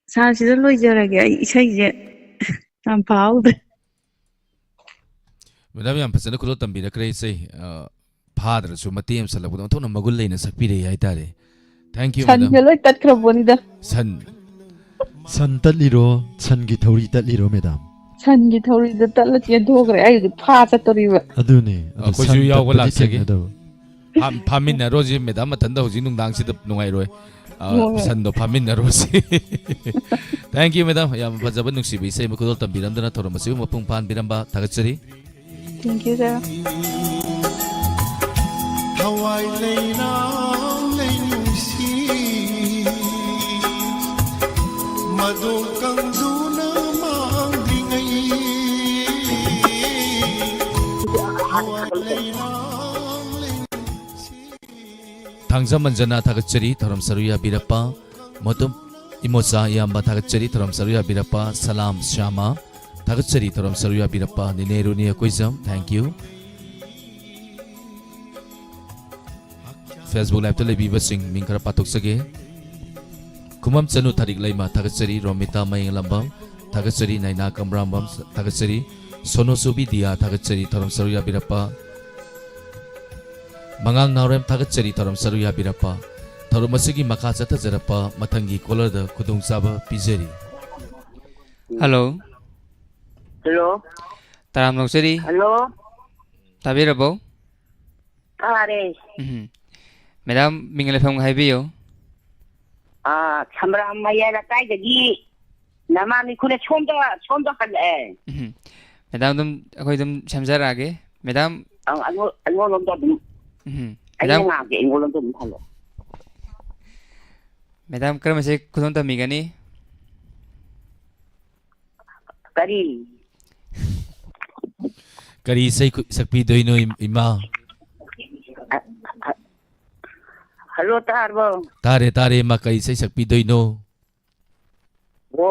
Sa sida loi jarage ai isai je am paud madam yam pasana kudol tambi ra krai sai phadra su matem salak budon thona magul leina sakpi re ai tare thank you madam San loi tat khraboni da. san 산 tatλiro 산기 thori tatλiro madam San gi thori da tal chen thogre ai pha cha tori ba. adune Koju yaw ba laksage phamin na roji madam matanda hoji nungdang si da nungai roi san do phamin na roji thank you madam yam phajaban nuksibi sai makudol tambi ramdana thoram masiu mapung phan biramba tagachari Thank you, sir. Hawai leirang leinungsi Madong kangduna mahangdringai Hawai leirang leinungsi 탕자만자나 다그쩌리 더럼사루야 비라빠 모둠 이모사 이암바 다그쩌리 더럼사루야 비라빠 살람 샤마 다그쩌리 더럼사루야 비라빠 니네루니야 코이점 땡큐 Facebook live लेबीबसिंग मिंखरा पाथोकसगे कुमम Chanu Tariq lemma थागचरी Romita Mayank Lambam थागचरी नैना कमरामबम थागचरी सोनो सुबी दिया थागचरी थरम सरुया बिरप्पा मंगांग नावरेम थागचरी थरम सरुया बिरप्पा थरम मसिगी मखा चथजरप्पा मथंगी collar the खुदुंग साबा पिजेरी hello hello Taram Nausari hello ताबीरबो तारे madam मिंगलेफम हाइबियो 참람 마야라 따이더기 나만이 그래 촌도 할래 madam तुम कोई तुम समझा आगे मैडम 안고놈도 मैडम 아게 안고놈도 할래 मैडम कर्म से खुदों तमीगनी करी करी सही सकपी दोइनो इमा हेलो तारबो तारे तारे मा करी सही सकपी दोइनो वो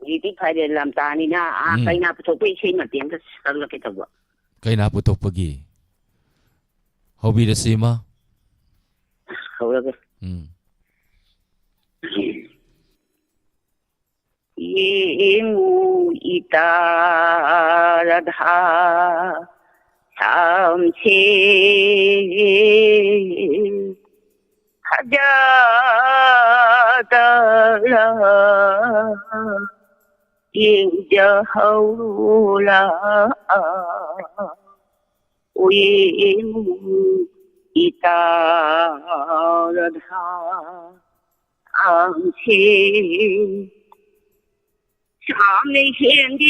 이디 파이를 남다니나 가이나 부토고 이세만 된다 살게 되고 kaina putokpagi hobi resima 그러게 예무 이따라다 삼체 하자다라 인자하우라 오예무 이따라다 삼체 참내 현대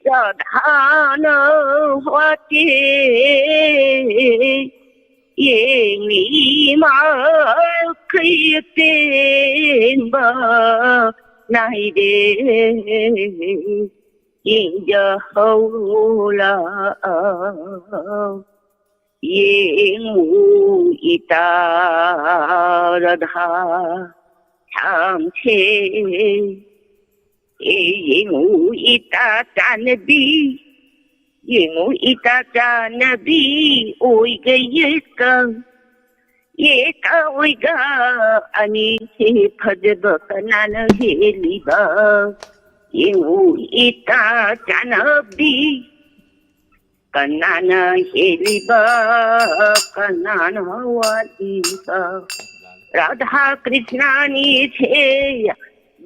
자다는 화제 예미마 그때는 바 나이데 인자하우라 예무 이따라다 참체 예무 이따 짜나비 예무 이따 짜나비 오이가 예까 예까 오이가 아니 세퍼드버 나는 헬리바 예무 이따 짜나비 kanana heliba kanana waliba radha krishna ni che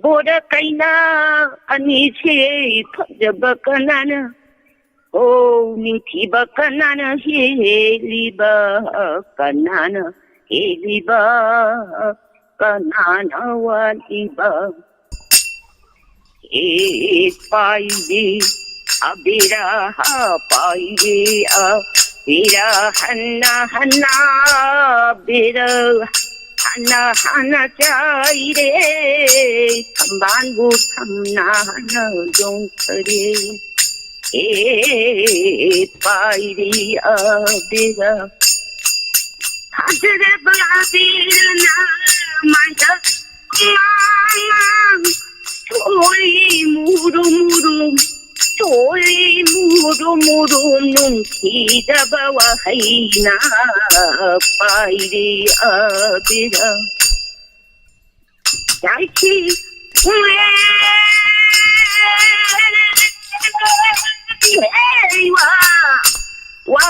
boda kaina ani che phajab kanana o nithiba kanana heliba kanana waliba e paide abira paide abira hanna abira hanna chaire sambangu samna hanna jonkare e paide abira hajre abira na manja choli muru Choli muru numchidaba haina paide abira Yaichi wa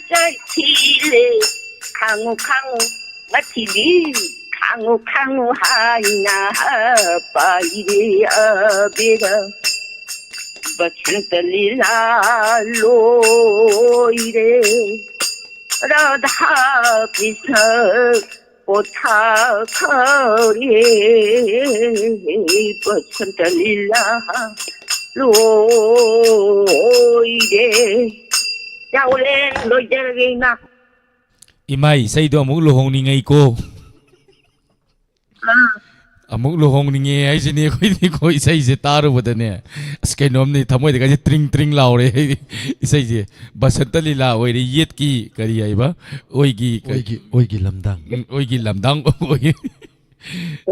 Chai chile 강우 마치리 강우 하이나 빠이리 아베가 버천떨리라 로이레 라다 비서 보타 커리 버천떨리라 로이레 야 원래 로이제르게나 imai sai do mu lohong ni ngai ko अमुक लुहोंगनिंगे आइसिने खोइदि को इसैसे तारुबदने अस कैनोमनि थमोइदे गाजे ट्रिंग ट्रिंग लाउरे इसैसे बसंत लीला ओइरे येतकी करी आइबा ओइगी लमदांग ओइ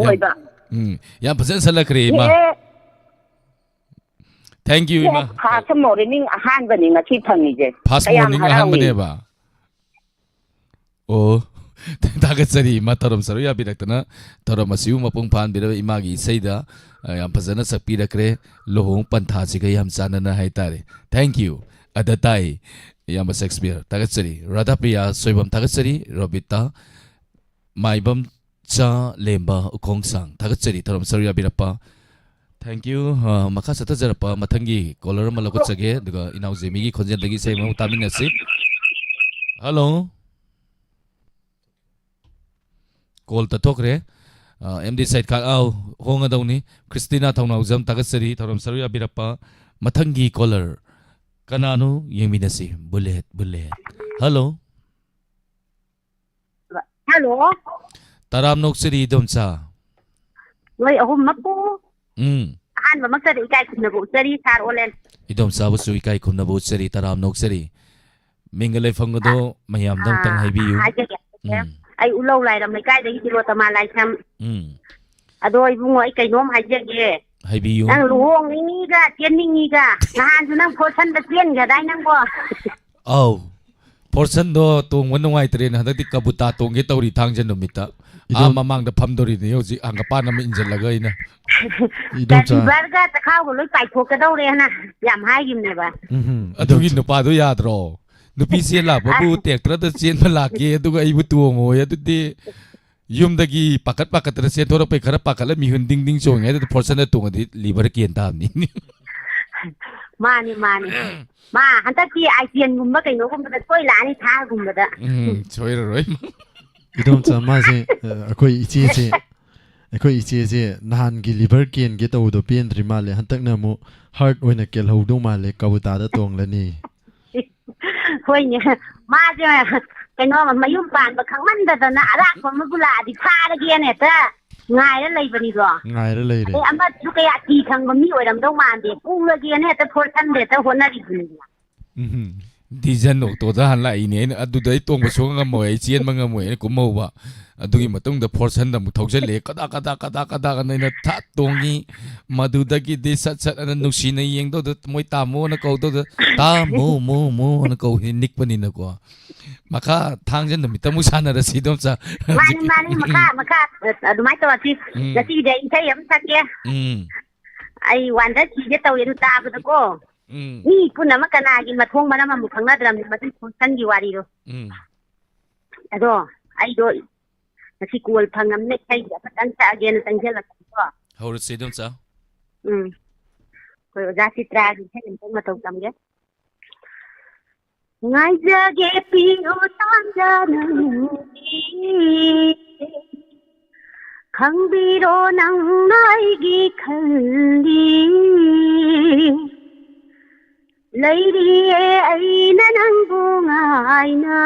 ओइबा या भजन सलखरे इमा थैंक यू इमा फास्ट मॉर्निंग अहानबनि ngasi फंगिजे फास्ट मॉर्निंग अहानबनेबा ओ तागचरी इमा तरम सरुया बिरक्तना तरम असिउ मपुंग फान बिरब इमागी सैदा याम फजना सकपिरक्रे लोहोंग पंथासिगा याम चानना हाइतारे थैंक यू अदताई याम शेक्सपियर तागचरी राधाप्रिया सोइबम तागचरी रबिता माइबम चा लेम्बा उखोंगसांग तागचरी तरम सरुया बिरप्पा थैंक यू मखा सतजरप्पा मथंगी कॉलर मलकोचगे दुगा इनाउ जेमिगी खोजेलगी सेमो तामिनसि हेलो कॉल तथोखरे एमडी साइड का आउ होंगदौनी क्रिस्टीना थौनाउजम तागसरी थौरम सरुया बिरप्पा मथंगी कॉलर कनानु येमिनसी बुलेट हेलो तराम नोक्सरी दोमसा Noi ahum mapu. Han ba magsari ikay kun nabu sari sar olen. Idom sabu su ikay kun nabu sari taram nok sari. Mingalay fangado mayam dong tang haibiyu. Ay ulaw lai ram ikay dagi tiro tama lai sam. Ado ay bungo ikay nom hajage. Haibiyu. Nang luhong ini ga tian ni ga. Nahan su nang portion da tian ga dai nang bo. Oh. Portion do tong wanawai tren hadati kabuta tong ge tawri thangjan numita. Mamang da phamdori ni hoji angapa nam injal lagai na. Idom barga ta khaw go loi pai thok ka daw re na. Yam hai gim ne ba. Adugi nupa do yadro. Nupi se la babu tektra da chen phala ke aduga ibu tuongo ya tuti yum dagi pakat ra se thora pe khara pakala mi hun ding ding chong ya portion da tong adi liver kien ta ni. Mani. Ma hantaki ai tian gumba kai no gumba da koi la ni tha gumba da. Choi roi. Idom chama se akoi iche nahan gi liver kien ge to do pen rimale hantak na mu heart oina kel hodo male kabuta da tong lani. Hoi ne ma je kai no ma yum pan ba khang man da na arak ba ma gula di tha da ge ne ta ngai la lei ba ni go. Ngai la lei re. Ai amma su kai ati khang ba mi oi ram do man de pu la ge ne ta phor san de ta hona ri ni. Dijan no to da han la ini adu dai tong ba so nga moi chien ma nga moi ku mo ba adugi matung da portion da mu thauja le kada ka na tha tongi madu da gi de sat an nusi na yeng do moi ta mo na ko do ta mo na ko nik pani na ko maka thangjan da mitamu sana ra si dom sa mani maka adu mai to ati da ti de in sai am sakke ai wanda ki je taw yeru ta ba ko ni puna makana gi mathong mana ma mukhang na dram ma ti san gi wari ro ado ai do nasi kual phangam ne kai ya patan sa again tangjala ko how to say them sa ko ja sitra gi hen ma taw tam ge ngai ja ge pi o tan ja khang bi ro nang nai gi khali Lady aina nang bungai na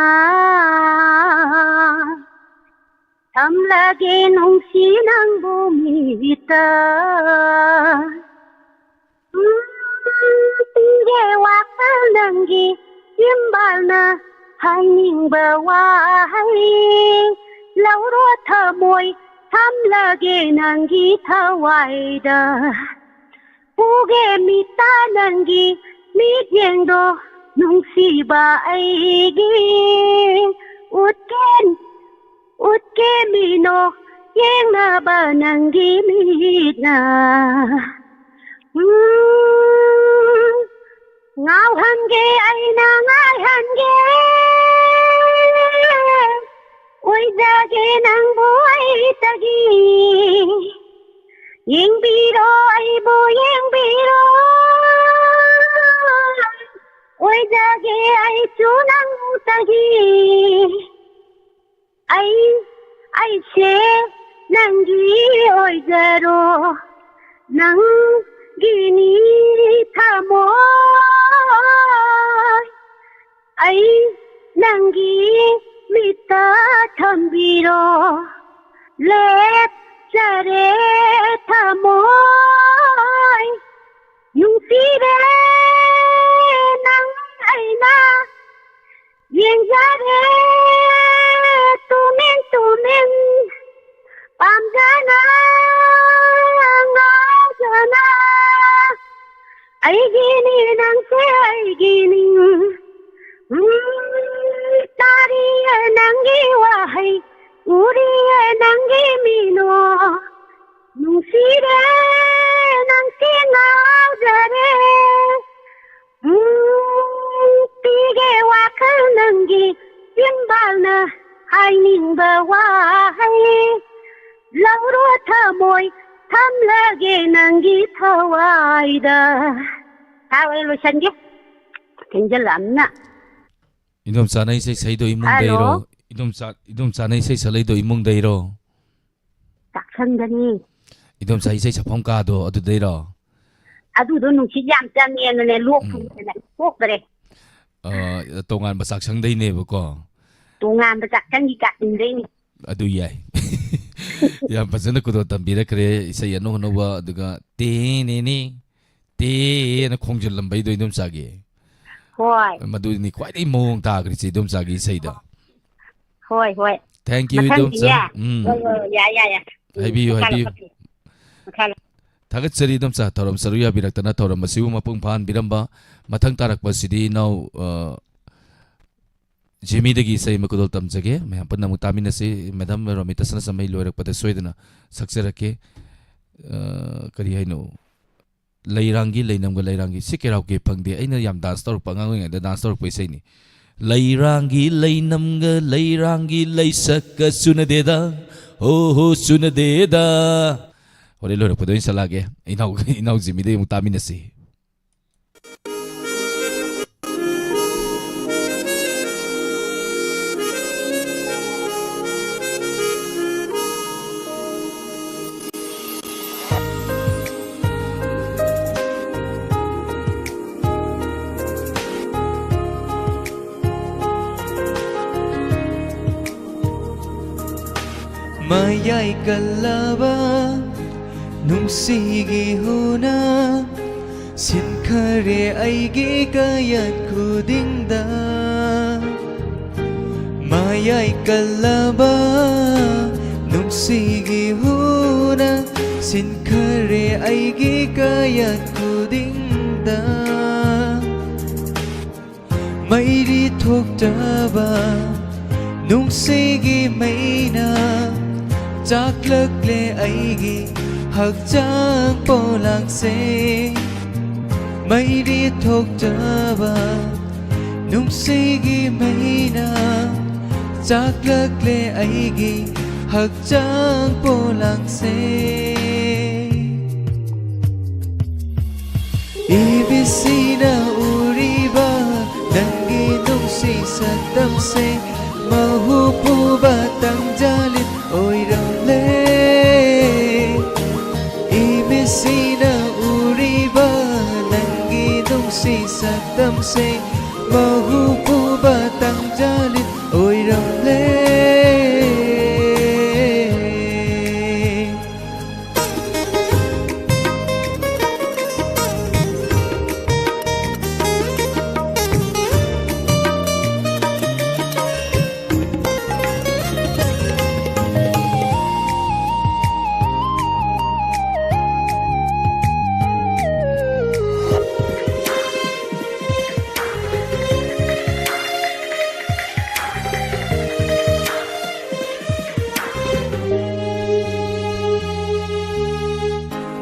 Tham lagi nung sinang bumita Tingge wakal nanggi Timbal na hai ning bawai Lauro thamoy Tham lagi nanggi thawai da Puge mita nanggi mi thieng do nung si ba ai gi ut ke mi no yeng na ba nang gi mi na ngao han ge ai na ngai han ge oi ja ge nang bo ai ta gi yeng bi ro ai bo yeng bi ro Oi jage ai chu nang tagi ai che nang gi oi zaro nang gi ni thamo ai nang gi mita thambiro let ꯉꯥꯎꯖꯔꯦ ꯊꯃꯣꯏ ꯅꯨꯡꯁꯤꯔꯦ ꯅꯪ ꯑꯩꯅ ꯌꯦꯡꯖꯔꯦ ꯇꯨꯃꯤꯟ ꯇꯨꯃꯤꯟ ꯄꯥꯝꯖꯅ ꯉꯥꯎꯖꯅ ꯑꯩꯒꯤꯅꯤ ꯅꯪꯁꯦ ꯑꯩꯒꯤꯅꯤ ꯇꯥꯔꯤꯌꯦ ꯅꯪꯒꯤ ꯋꯥꯍꯩ 우리의 남긴 민호 눈시래 낭시 나오자래 띠게 와크는기 찐발나 하이닝바 와하이 러로 타모이 탐라게 난기 타와이다 타와일로 산게 괜찮을 않나 이놈 사나이 세 사이도 이몽데이로 이놈 사나이 세 살이도 이몽데이로 짝선다니 이놈 사이 세 작품가도 어디데이로 아두도 눈치 잠잠이에는 루옥풍이네 꼭그래 동안 마삭 상대이네버거 동안 작장이 같은데니 아두 야이 야 바즈나 kudo tambira kare isa yano honoba duga te ne ni te na khongjil lambai do inom sagi hoi madu ni kwai dai mong ta kri si dom sagi sai da hoi hoi thank you dom sa ya hai bi thagat sari dom sa thorom saruya biraktana thorom masiu mapung phan biramba mathang tarak pasidi now Jimmy dagi say makudol tamjage मैं अपन नमु तामिन से madam Ramita सन समय लोरक पते सोइदना सक्सेरके करी हैनो लैरांगी लैनमग लैरांगी सिकेराव के फंगदे अइना याम dance तौर पंगांग the dance तौर पैसैनी लैरांगी लैनमग लैरांगी लैसक सुनदेदा हो सुनदेदा होरे लोरक पदो इंसलागे इनाउ जिमी दे मुतामिन से mayay kalaba nungsigi huna sinkhare aigi kayat kudingda mayay kalaba nungsigi huna sinkhare aigi kayat kudingda mairi thokdaba nungsigi maina Jaklak le aigi hakjang polang se mairi thok jaba nungsigi maina jaklak le aigi hakjang polang se ibisi na uriba nangi nungsi satam se mahupu batang jalit oi ramle ibisina uriba nangi nungsi satam se mahupu batang jalit oi ramle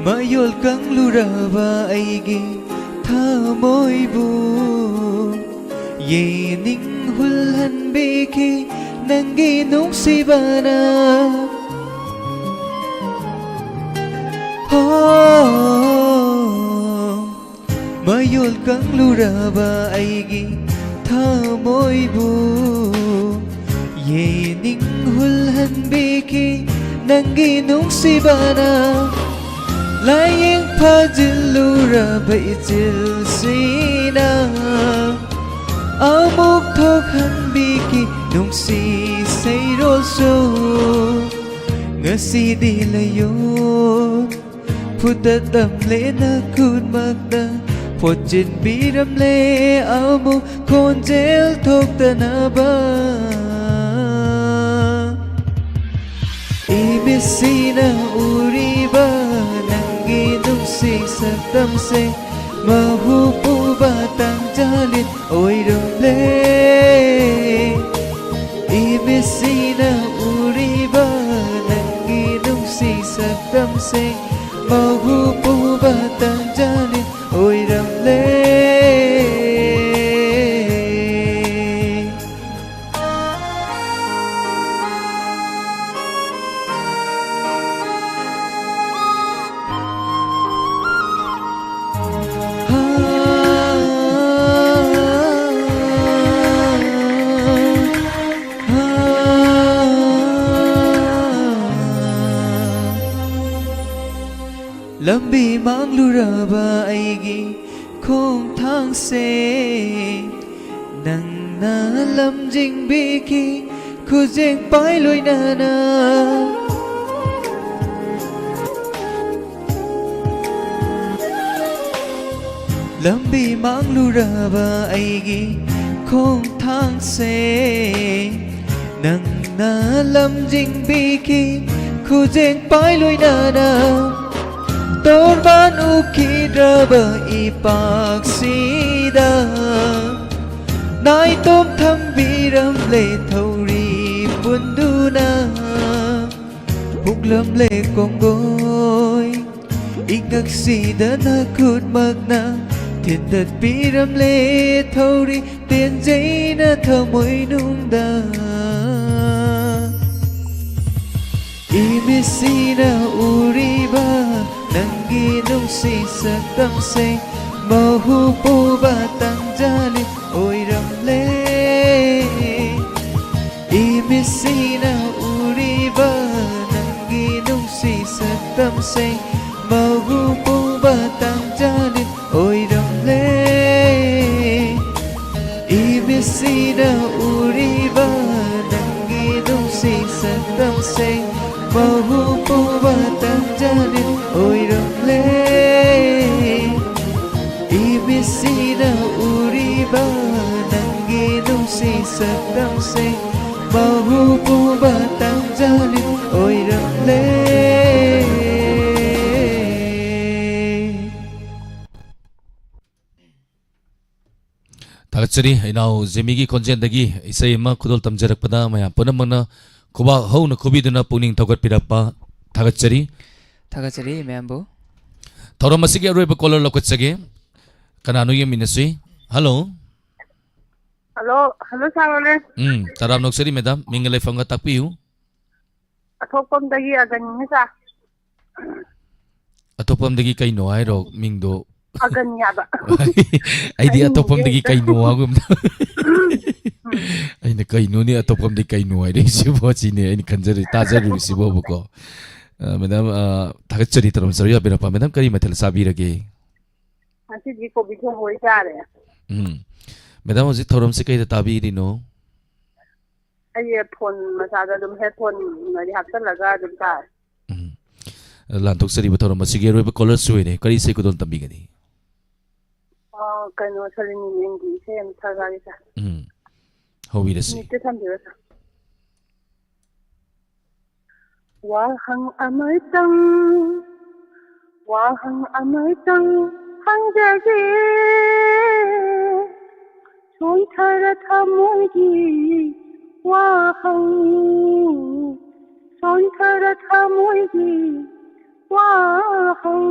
Mayol kang luraba aigi thamoibu yening hulhan beki nangi nungsibana Mayol kang luraba aigi thamoibu yening hulhan beki nangi nungsibana Laying pajilura baijil sina Amuk thok han biki nungsi seirol so ngasi layot putadam le na kun magna pochin biram le amu konjel thok tanaba ibisina uriba nangi nungsi saktam se mahupu batang jalit oiram le ibisina uriba nangi nungsi saktam se mahupu batang jalit oiram le lambi mangluraba aigi khong thang se nang na lam jing biki khujeng pai loi na na lambi mangluraba aigi khong thang se nang na lam jing biki khujeng pai loi na na Tôn ban ukiraba ipaksida Nai tom tham biram le thauri bunduna Huklam le konggoy Ingak sida na kut magna Thiên thật biram le thauri Tiền dây na thamoy nung da Imisina uriba Nangi nungsi saktam se Mahupu batang jalit oiram le Imisina uriba Nangi nungsi saktam se Mahupu batang jalit oiram le Imisina uriba Nangi nungsi saktam se Mahupu batang jalit oiram le Ibisina uriba Nangi nungsi saktam se Mahupu batang jalit oiram le Tagachari inau Jimmy gi konjendagi isai ma khudol tamjarakpada maya punamana kuba hauna kubiduna puning thogat pirappa Tagachari Tagachari membo Thoram asigi aroiba caller lokotsage kananu yeminasui hello Hello, hello Sarole. taram noksari madam mingale famga takpiu Athopamdagi agani sa. atopamdagi kaino airo mingdo Agani aba. aidi atopamdagi kaino agum aina kaino ni atopamdagi kaino aire sibo chine aini kanjari tajaru sibo boko madam tagachari taram saria birapa madam kari mathal sabirage Asi ji ko bidho hoi jare. madam hoji thoram se kai tabi rino Ai phone masada dum headphone ngari hapsan laga dum ta. lantok sari thoram asigi aroiba caller suine kari se kudol tambigani Kano salini nengi sem thagari sa. hobirasi Nitte thamdira sa. Wahang amartang hangjage Sontara thamogi wahang Sontara thamogi wahang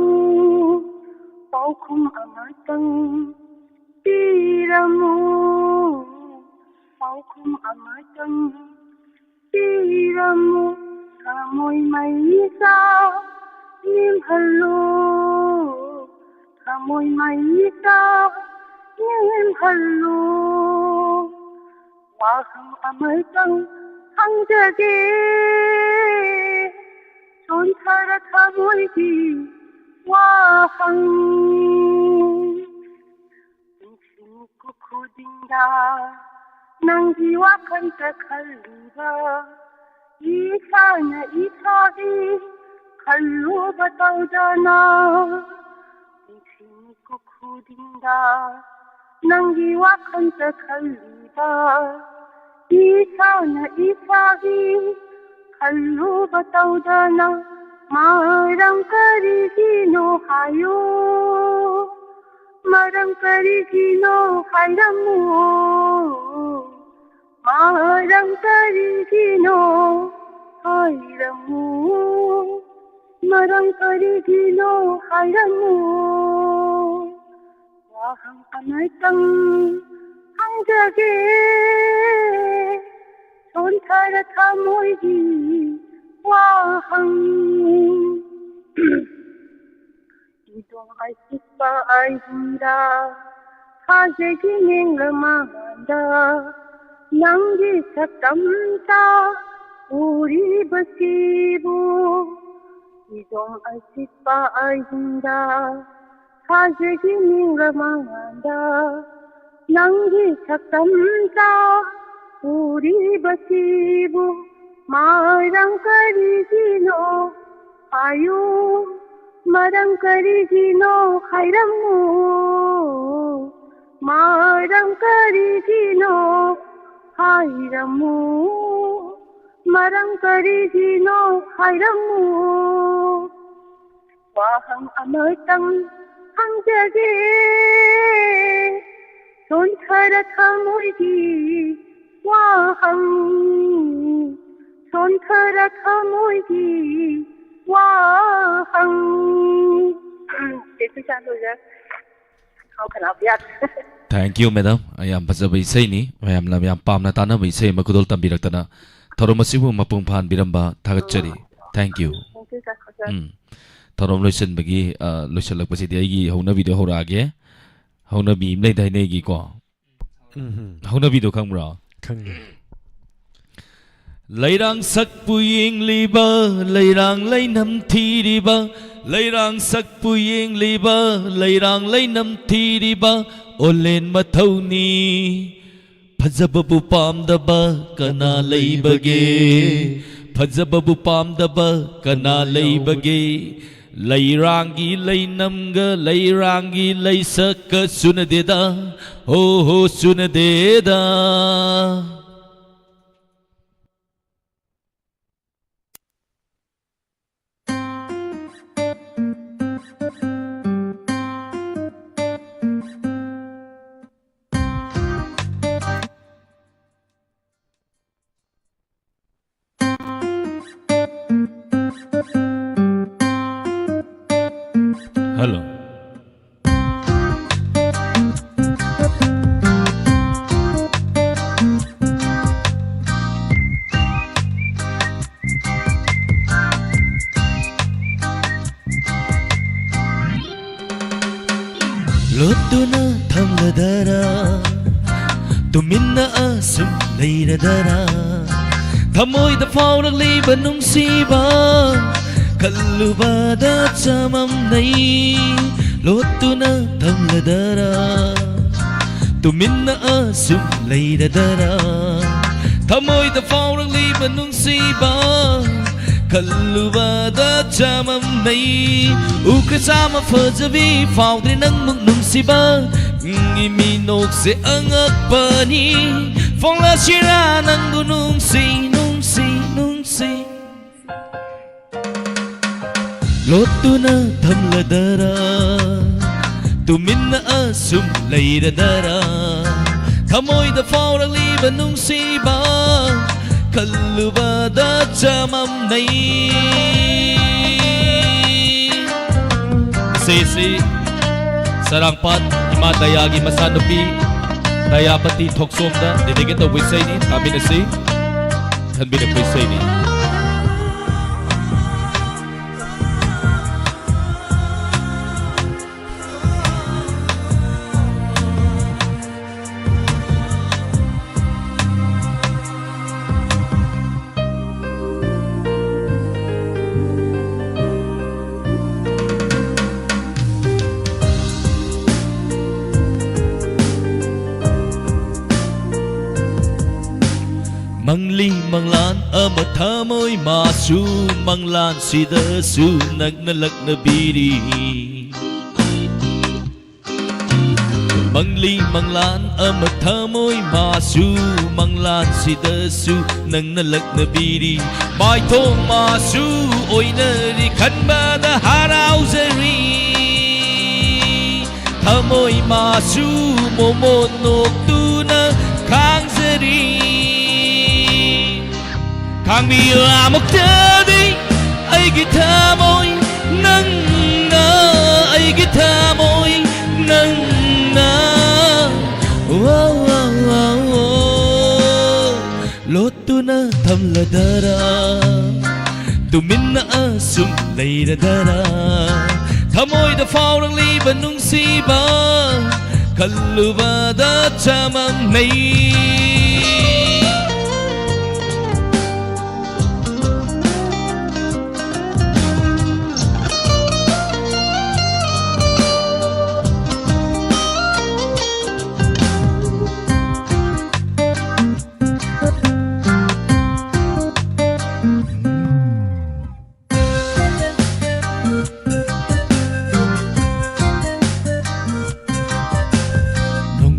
Paukhum amartang piramu Paukhum amartang piramu Thamoy maisa nim hallo Thamoy maisa nim hallo Wahang amartang hangjage Sontara thamogi wahang Inchinku khudinga Nangji wakanta khalliba ꯏꯁꯥꯅ ꯏꯁꯥꯒꯤ ꯈꯜꯂꯨꯕ ꯇꯧꯗꯅ ꯅꯤꯡꯁꯤꯡꯉꯤ ꯈꯨꯗꯤꯡꯗ ꯅꯪꯒꯤ ꯋꯥꯈꯜꯇ ꯈꯜꯂꯤꯕ ꯏꯁꯥꯅ ꯏꯁꯥꯒꯤ ꯈꯜꯂꯨꯕ ꯇꯧꯗꯅ ꯃꯔꯝ ꯀꯔꯤꯒꯤꯅꯣ 하요 मरम करिगिनो हायरमु मरम करिगिनो हायरमु मरम करिगिनो हायरमु वाहं अनैतं हंजगे 손타라 타모이기 वाहं Idong ay sipa ay hira Hajegi ninglamanda Nanggi satamta Uri basibu Idong ay sipa ay hira Hajegi ninglamanda Nanggi satamta Uri basibu Marang karigino Ayu मरम करिगिनो हायरमु मरम करिगिनो हायरमु मरम करिगिनो हायरमु वाहं अमृतं हंजगे 손타라 타모이기 वाहं 손타라 타모이기 वाहं देखो चालू है how can I Thank you, madam. I am Bazabai Saini. I am Lamyam Pamna Tana Visay Makudol Tambiraktana. Toromasibu Mapung Pan Biramba Tagachari. Thank you. Torom Lucian Bagi, Lucian Lapasiti, Hona video Horage, Hona beam late Negi Ko. Hona video camera. Leirang sak puying liba, leirang leinam thiriba, leirang sak puying liba, leirang leinam thiriba, olen mathauni, phajababu pamdaba kana leibage, phajababu pamdaba kana leibage, leirangi leinamga leirangi leisaka sunadeda, ho sunadeda. Hello. Lotuna thamladara tuminna asum leiradara thamoi da fauraliba nungsiba kallubada chamam nei lotuna thamladara tuminna asum leiradara thamoi da fauraliba nungsiba kallubada chamam nei ukasama fajabi faudri nang mung nungsiba ngimi nokse angakpani fongla shira nang nungsi lotuna thamladara tuminna asum leiradara thamoi da fauraliba nungsiba kallubada chamam nei Sisi sarangpat imadayagi masanupi dayapati thoksomda didigita wisay ni tabinasi hanbina wisay ni Mangli manglan ama thamoy masu manglan sidasu nagnalak na biri Mangli manglan ama thamoy masu manglan sidasu nagnalak na biri Mai thong masu oina ri khanba da harau zari Thamoy masu momon nok tu na khang zari Kang bi amokdadi ay gitamoy nang na ay gitamoy nang na Lotu na thamladara tumin na asum leiradara Thamoy da faurang liba nung siba kaluba da chamam nei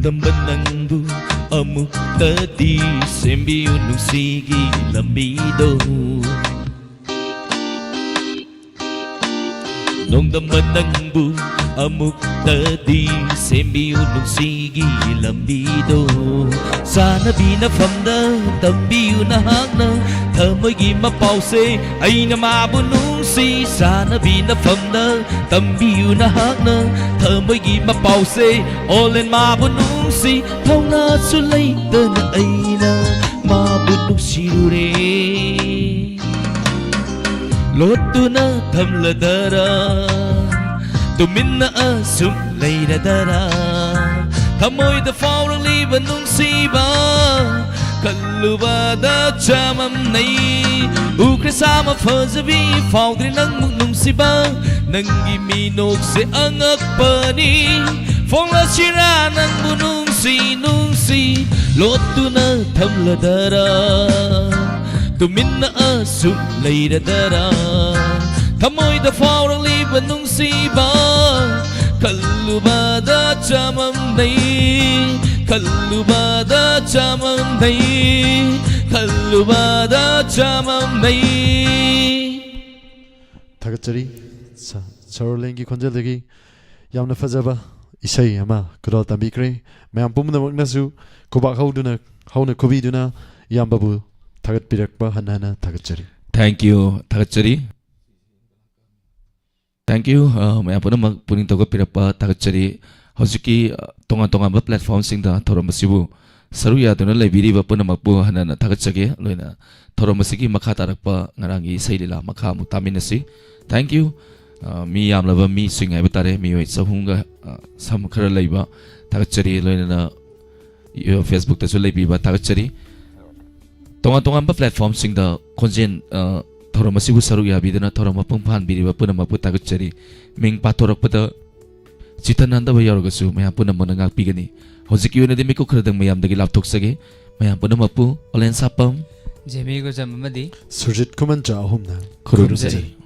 Damban ng bu amuk tadi sembiu nung sigi lambido Nung damban ng bu amuk tadi sembiu nung sigi lambido Sana binafamda tambiu na hagna Thamoy gi mapause ay na mabunung si Sana binafamda tambiu na hagna Thamoy gi mapause olen mabunung si thau na sulay ta na ay na mabunung si re Lotu na thamladara tumin na asum lay na dara Thamoy da faurang liban nung siba kaluba da chamam nay ukre sama fazabi faudri nang nung siba nang giminok se angak pani Phong sira nang bunung si Lotu na thamladara tumin na asum leiradara Thamoy da faurang liban nung siba kaluba da chamam nay kaluba da chamam nay kaluba da chamam nay Thagatsari Sarolengi khonjeldagi yamna fajaba isai ama kudal tambikre mayam pumnamaknasu kubak hauduna hauna kubiduna yambabu thagat pirakba hanana thagatsari Thank you Thagatsari Thank you mayam puna magpuning togo pirapa Thagatsari Hojiki tonga ba platform singda thoramasibu saruyaduna laibiriba puna magpu hanana thagatsage loina thoramasigi makha tarakpa ngarangi sailila makha mutaminasi Thank you mi yamlaba mi singai batare mi oi sahunga sam khara laiba thagatsari loina yo Facebook ta su laibiba thagatsari tonga ba platform singda konjen thoramasibu saruyabidana thorama pungphan biriba puna magpu thagatsari ming pathorakpada Chitananda ba yaragasu mayam puna manangak pigani hojiki yone demi ko khradang mayam dagi lapthok sage mayam puna mapu olen sapam Jemi go jamamadi Surjit kuman cha ahumna khurumjai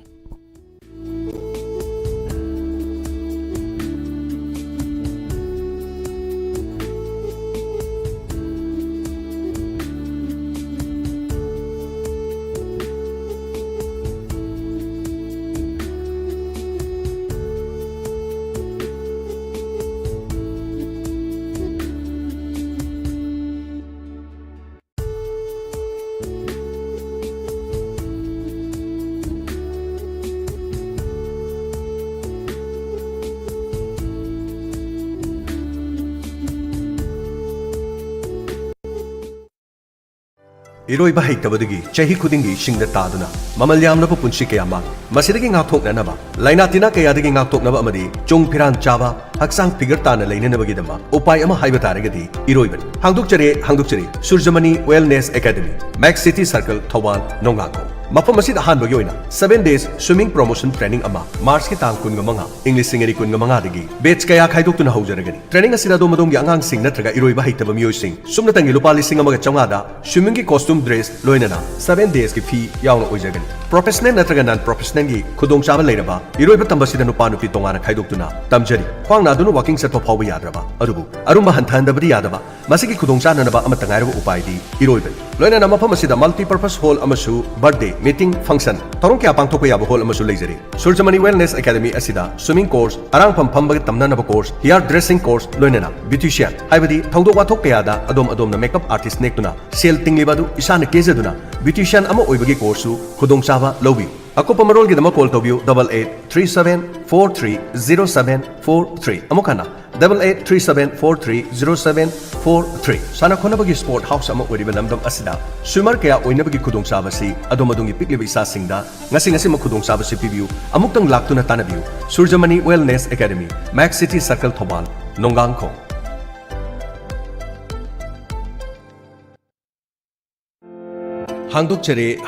Iroiba haitabadagi chahi khudingi singda taduna mamal yamnaba punsi kaya mang masidagi ngakthoknanaba lainatina kayadagi ngakthoknaba amadi chung phiran chaba haksang figure tana lainanabagi dama upai ama haiba taragadi iroiban hangdukchare Surjamani Wellness Academy Max City Circle Thawal Nongako मफम असिदा हानबगी ओइना 7 days swimming promotion training ama March ki tang kun gamanga English singeri kun gamanga dagi batch kaya khaidokuna haujaragani training asida do madong gi angang sing natraga iroiba haitaba mioi sing sumna tangi lupa lising amaga chonga da swimming ki costume dress loinana 7 days ki fee yauna oijagani professional natraga non professional gi khudong chaba leiraba iroiba tambasida nupa nupi tongana khaidokuna tamjari khwang na dunu walking set phaw yadraba arubu arumba hanthandabadi yadaba masigi khudong chana naba amata ngairaba upai di iroiba loinana mafam asida multi purpose hall amasu birthday meeting function torong kya pangthok yaba hall amasu leijari Surjamani Wellness Academy asida swimming course arang phampham bag tamna naba course hair dressing course loinana beautician haibadi thawdok wathok kaya da adom na makeup artist nekuna sel tingliba du isana kezaduna beautician ama oibagi course su khudong chaba lobi akopa marol gi dama call tobiu 8837430743 amukana 8837430743 sana khona bagi sport house ama oriba namdam asida swimmer kaya oina bagi khudong chaba si adomadungi pikliba isa singda ngasi ma khudong chaba si pibiu amuktang laktuna tanabiu Surjamani Wellness Academy Max City Circle Thoban Nongang Khong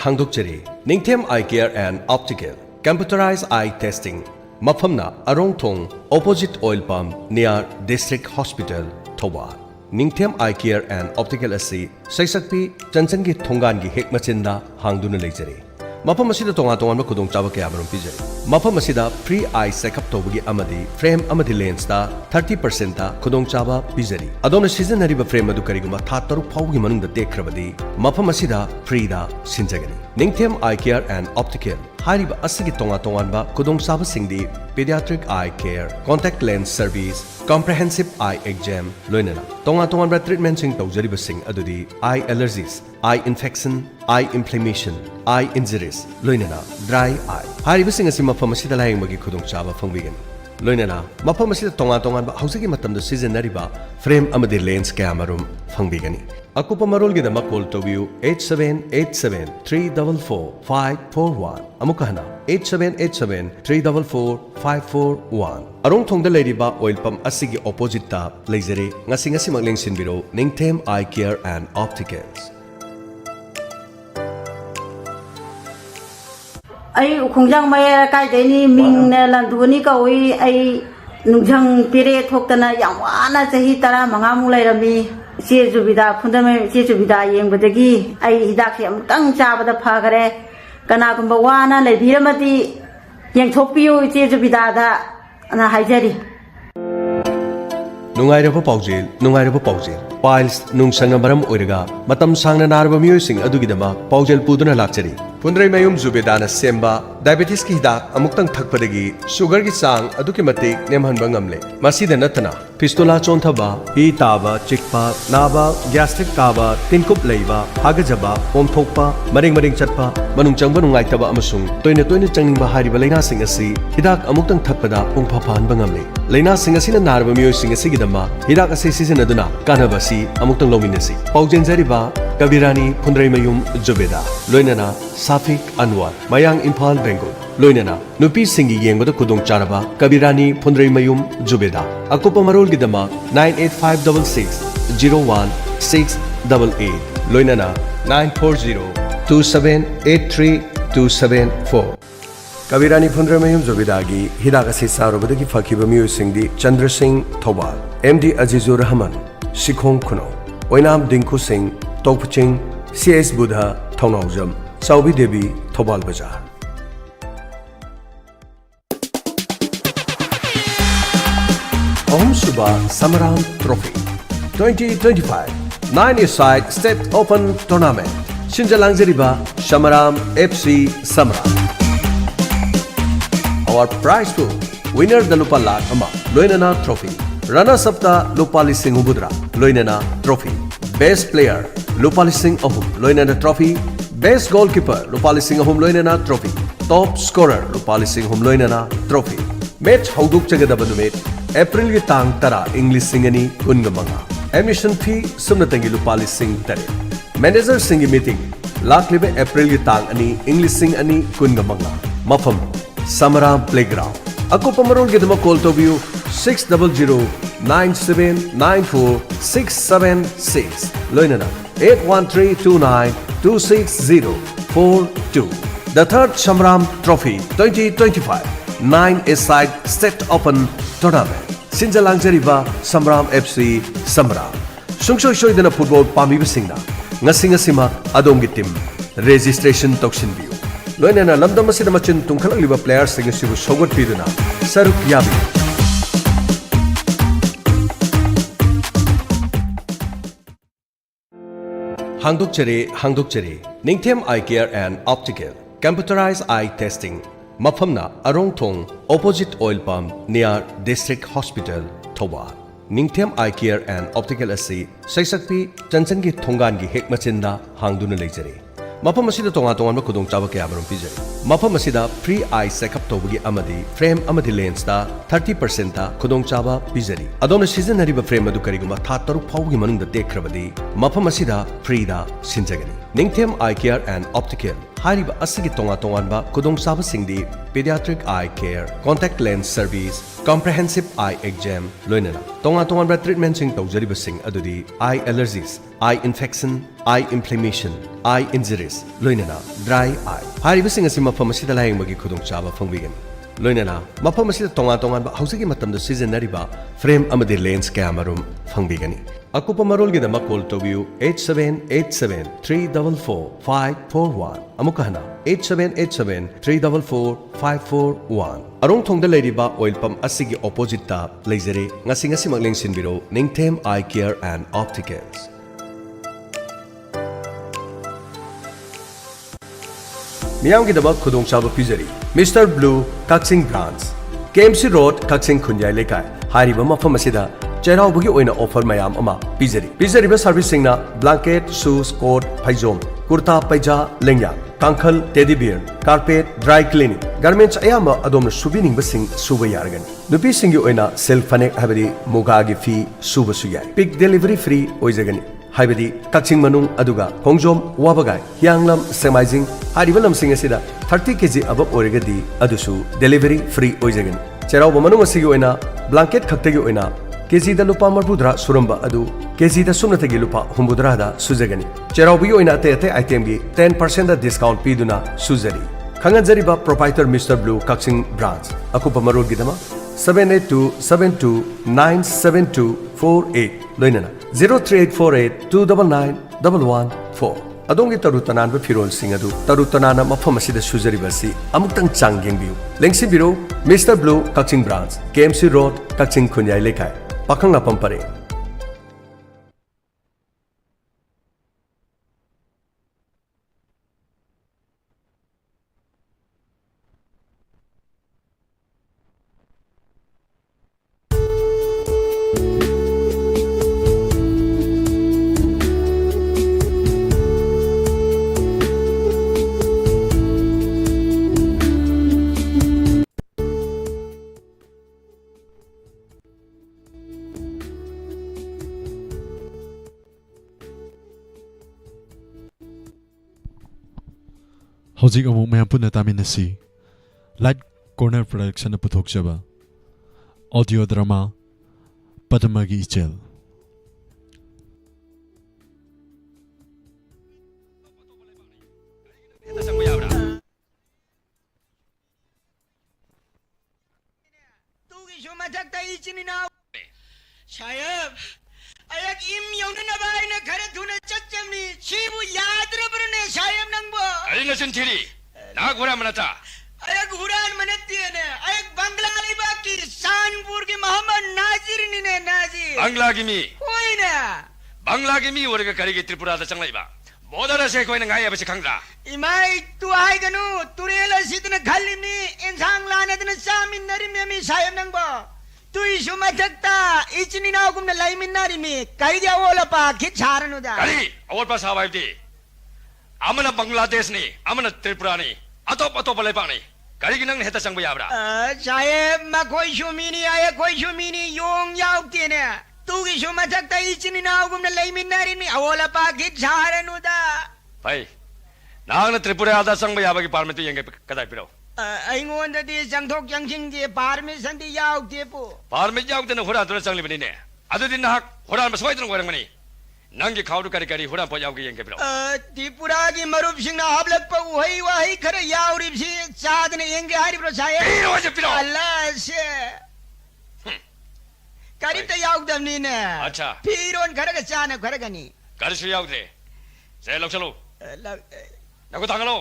Hangdokchere Ningthem Eye Care and Optical Computerized Eye Testing Mafamna Arong Thong Opposite Oil Pump near District Hospital Thoban Ningthem Eye Care and Optical asi Saisakpi Chanchangi Thongan gi hek machinda hangduna leijare Mafam asida tonga ma khudong chaba kaya marum pijare Mafam asida free eye checkup tobagi amadi frame amadi lens ta 30% ta khudong chaba pijari adona season hariba frame adu kariguma tha taruk phawgi manungda dekhrabadi Mafam asida free da sinjagani Ningthem Eye Care and Optical hariba asigi tonga ba khudong chaba singdi pediatric eye care contact lens service comprehensive eye exam loinana tonga ba treatment sing tawjariba sing adudi eye allergies eye infection eye inflammation eye injuries loinana dry eye hariba sing asi mafam asida layeng magi khudong chaba phangbigan loinana mafam asida tonga ba hausagi matamda season nariba frame amadi lens kamarum phangbigani akupa marol gi dama call tobiu 8787344541 amukahna 8787344541 arong thongda leiriba oil pump asigi opposite ta leijare ngasi makleng sinbiro Ningthem Eye Care and Opticals ai khongjang mai kai dei ni ming ne lan du ni ka oi ai nungjang pire thoktana yam wana chahi tara manga mu lairami che jubida phundame che jubida yengbadagi ai hidak se amtang chabada phagare kana gumba wana leibiramati yengthokpiu che jubida da ana haijari Nungairaba paujel piles nungsanga maram oiraga matam sangna narba miyoi sing adugidama paujel puduna lakchari Pundrai mayum zubedana semba diabetes ki hidak amuktang thakpadagi sugar ki sang aduki matik nemhanba ngamle masida natana fistula chonthaba hi taba chikpa naba gastric taba tinkup leiba hagajaba omthokpa maring chatpa manung changba nungaitaba amasung toina changningba hariba laina sing asi hidak amuktang thakpada pungpha phanba ngamle laina sing asina narba miyoi sing asi gidama hidak ase season aduna kanaba si amuktang lominasi paujen jariba Kabirani Pundrai mayum zubeda loinana Safik Anwar Mayang Imphal Bengal loinana nupi singi yengbada kudong charaba Kabirani Pundrai mayum zubeda akopa marol gidama 985660168 loinana 9402783274 Kabirani Pundrai mayum zubeda gi hidagasi sarobadagi fakiba miyu singdi Chandra Singh Thobal MD Azizur Rahman Sikhong Kuno Oinam Dinku Singh Tokpaching CS Buddha Thongnawjam Saubi Devi Thobal Bazar Om Suba Samaram Trophy 2025 9-a-side State Open Tournament Shinjalangzeriba Samaram FC Samara Our prize pool winner the Lupa Lakh Ama Loinana Trophy Runners up the Lupa Lising Ubudra Loinana Trophy Best Player Lupa Lising Ahum Loinana Trophy Best Goalkeeper Lupa Lising Ahum Loinana Trophy Top Scorer Lupa Lising Ahum Loinana Trophy Match Hauduk Chagadaba Numit April ki tang tara English Singani Kungamanga Admission fee Sumnatangi Lupa Lising Tare Manager Singi Meeting Lakh Libe April ki tang ani English Sing ani Kungamanga Mafam Samara Playground Ako pamarol gidama call to view 600-9794-676 Loinana 81329-26042 The third Samram Trophy 2025 9-a-side State Open Tournament. Sinjalangzariba Samram FC Samram. Sungsoi soidana football pamibasingna ngasi-ngasima adomgi team registration toksinbiu. Loinana lamdam asida machin tungkhalakliba players sing asibu sogotpiduna saruk yabi. Hangdokchere Ningthem Eye Care and Optical Computerized Eye Testing Maphamna Arongthong Opposite Oil Pump near District Hospital Thoba. Ningthem Eye Care and Optical asi Saisakpi Chansangi Thongangi Hek Machinda Hangduna Leijare. Mapam asida tonga kudong chaba kaya marum pijari. Mapam asida free eye checkup tawbagi amadi frame amadi lens ta 30% ta kudong chaba pijari. Adona season hariba frame adu kariguma tha taruk phawgi manungda dekrabadi mapam asida free da sinjagani. Ningthem Eye Care and Optical hariba asigi tonga ba kudong chaba singdi pediatric eye care, contact lens service, comprehensive eye exam loinana. Tonga ba treatment sing tawjariba sing adudi eye allergies, eye infection, eye inflammation, eye injuries, loinana, dry eye. Hariba sing asi mapam asida layang magi kudong chaba phongbigani. Loinana, mapam asida tonga ba hausigi matamda seasonariba frame amadi lens kamarum phongbigani. Akupa marolgidama call tobiu 8787-344-541. Amukahana 8787-344-541. Arong thongda leiriba oil pump asigi opposite ta leizere ngasi magleng sinbiro Ningthem Eye Care and Opticals. Miyamgidaba khudong chaba pijari Mr. Blue Kaksing Brands KMC Road Kaksing Khunjai Lekai hariba mafam asida Cheraubugi oina offer mayam ama pijari ba servicing na blanket, shoes, coat, paijom, kurta, paija, lengya, kankhal, teddy bear, carpet, dry cleaning, garments ayama adom subining basing suba yargan. Nupi singi oina self fanek habadi muga gi fee suba suyai. Pick delivery free oizagani. Habadi Kaksing manung aduga Kongjom wabagai Hyanglam semizing haribalam sing asida 30 kg above oregadi adusu delivery free oizagani. Cherauba manung asigi oina blanket khaktagi oina KG da lupa marbudra suramba adu KG da sumnatagi lupa humbudra da suzagani. Cheraubi oina ate item gi 10% da discount piduna suzari. Khanganjariba proprietor Mr. Blue Kaksing Brands. Akupa marul gidama 782-72-97248 loinana 03848-299-114. Adongi tarutanaan ba firol sing adu tarutanana mafam asida suzariba si amuktang changyeng biu. Lengsi biro Mr. Blue Kaksing Brands KMC Road Kaksing Khunjai Lekai. Pakang apam pare. Hojik amuk mayam punna taminasi Light Corner Production na puthok jaba Audio drama Padmagi Ichel Sayab ayak im yongna bahay na khare thuna chachami chibu yadra brne sayab nangbo Alina sentiri na gura manata ayak huran manatti ne ayak bangla liba ki sanpur ki Muhammad Nazir ni ne Nazir Bangla gimi orga kari ki Tripura da changlai ba bodara se koi na ngai abase khangda imai tu ai ganu turela sidna khalimi ensang lana dna samin nari me sayab nangbo tu isu matakta ichni na gum na lai minnari me kai dia ola pa khit charanu da kari awal pa sabai di amana Bangladesh ni amana Tripura ni atop palai pa ni kari ginang heta changba yabra sayab ma koi shumini aya koi shumini yong yaw tiene tu isu matakta ichni na gum na lai minnari me ola pa khit charanu da pai nang na Tripura da changba yabagi permit yenge kadai piro aingonda jangthok jangsing di permission di yaw di pu permit yaw tena hora tura changli bani ne adu din hak hora ma soi tena gorang mani नंगी खाउडु करी हुरा पजाव की यंगे बिरो त्रिपुरा की मरुप सिंह ना हाबलक पर वही वही खरे यावरी सी साध ने यंगे हारी ब्रो साये बिरो जे बिरो अल्लाह से करी तो याव दमनी ने अच्छा फिरोन खरे के चाने खरे गनी कर से याव दे से लोग चलो नको तांगलो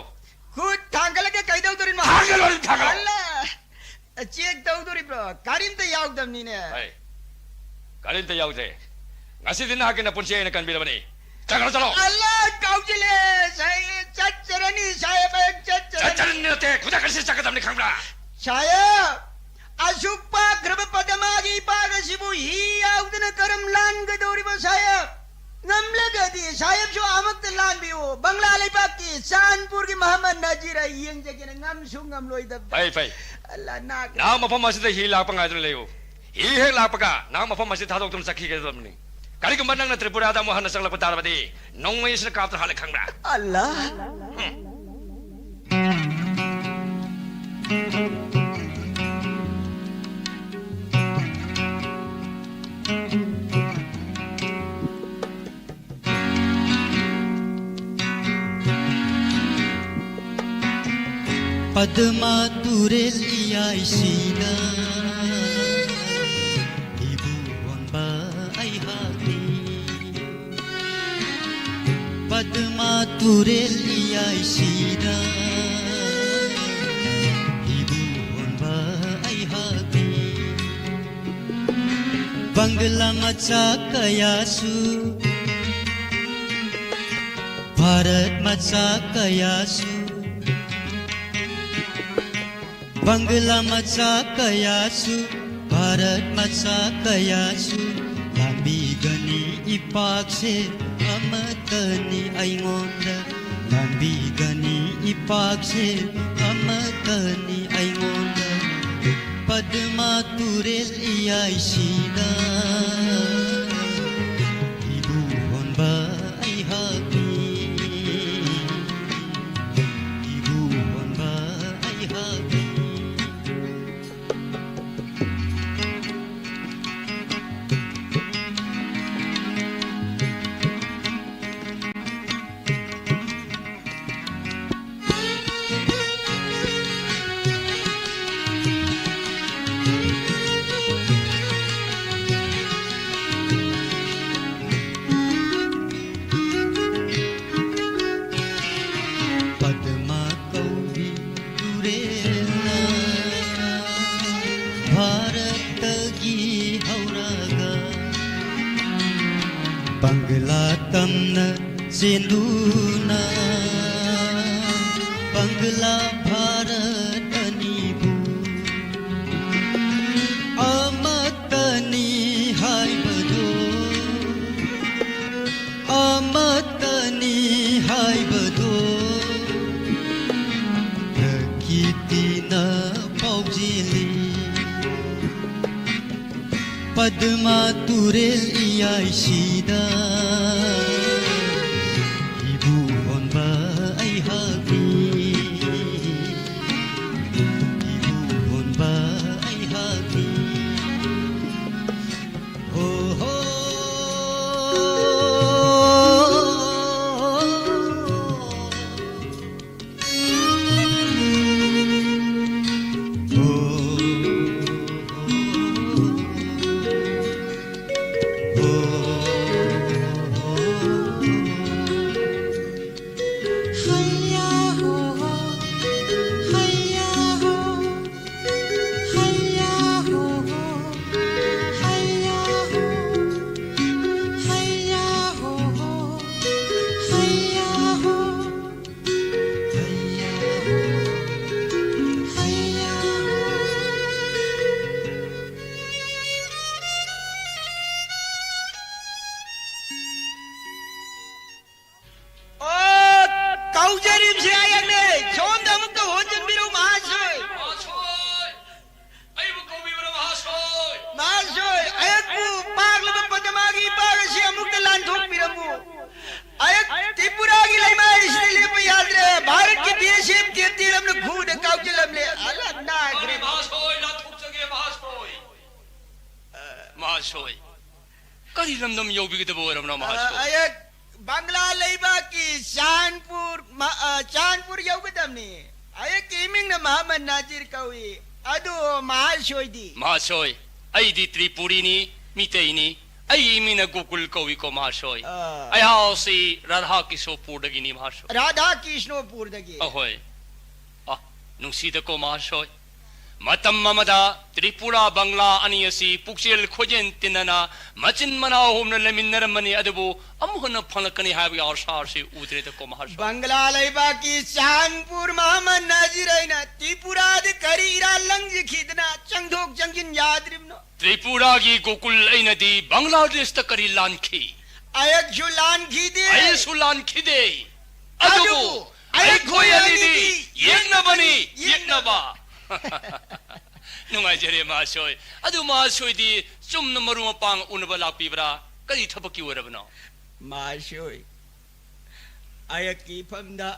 खुद थांगल के कई दो तुरिन थांगलो थांगलो अल्लाह चेक दो तुरी ब्रो करीम तो याव दमनी ने करीम तो याव दे ngasi din hakin na punsiya na kan bilabani chalo Allah kaujile saya chacharani saya baik chacharani te khuda kasi chakatam ni khambra saya asuppa graba padamagi pagasibu hi audana karam lan gadori ba saya ngamla gadi saya jo amak lan biu bangla alai pakki sanpur ki Muhammad Nazir yang jagina ngam sungam loi dab pai Allah nak na mafam masjid hi la pangai dun leyo hi he la paka na mafam masjid thadok tum sakhi ke dum ni kali kembang na Tripura da mohana sang lapatar badi nongmai sna kaptar hale khangra Allah Padma Turelia Isina Padma Turelia Isina Ibu Honba Aihati Bangla Macha Kayasu Bharat Macha Kayasu Bangla Macha Kayasu Bharat Macha Kayasu Lambi Gani Ipakse Amatani aingonda Lambi Gani Ipakse Amatani aingonda Padma Turel Iyaisina Ibu Honba Aihati Ibu Honba Aihati Bangla tamna sinduna Bangla Bharat anibu Amatani hai bado Amatani hai bado Prakiti na paujili Padma Turel Iyaisida Ibu Honba Aihati Ibu Honba Aihati Oh ho करी लमदम योबिगदब ओरमना महाशय अयक बांग्ला लेबा की चांदपुर यौगदमनी अयक इमिंग न मोहम्मद नाजिर कवी अदु महाशयदी महाशय अईदी त्रिपुरीनी मितेनी अई मीना गोकुल कवी को महाशय अयासी राधा किशोरपुरदगिनी महाशय राधा किशोरपुरदगी अहोय नुसीद को महाशय मतम ममदा त्रिपुरा बंगला अनियसी पुक्सेल खोजेन तिनना मचिन मनाव होमन लेमिनरमनी अदबो अमुहन फलकनी हाबि आशासे उद्रेत को महाशय बंगला लेबा की चांदपुर मोहम्मद नाजिरैना त्रिपुरा दे करीरा लंग खिदना चंगधोक जंगिन याद्रिमनो त्रिपुरा की गोकुल ऐनदी बांग्लादेश तक करी लानखी अयक जो लानखी दे अयसु लानखी दे अदबो अयक खोयलीदी येनबनी येनबा नुंगाइजरे महाशय अदु महाशयदी चुम्न मरु मपांग उनबा लापिब्रा करी थबकी ओरबनो महाशय अयकी फमदा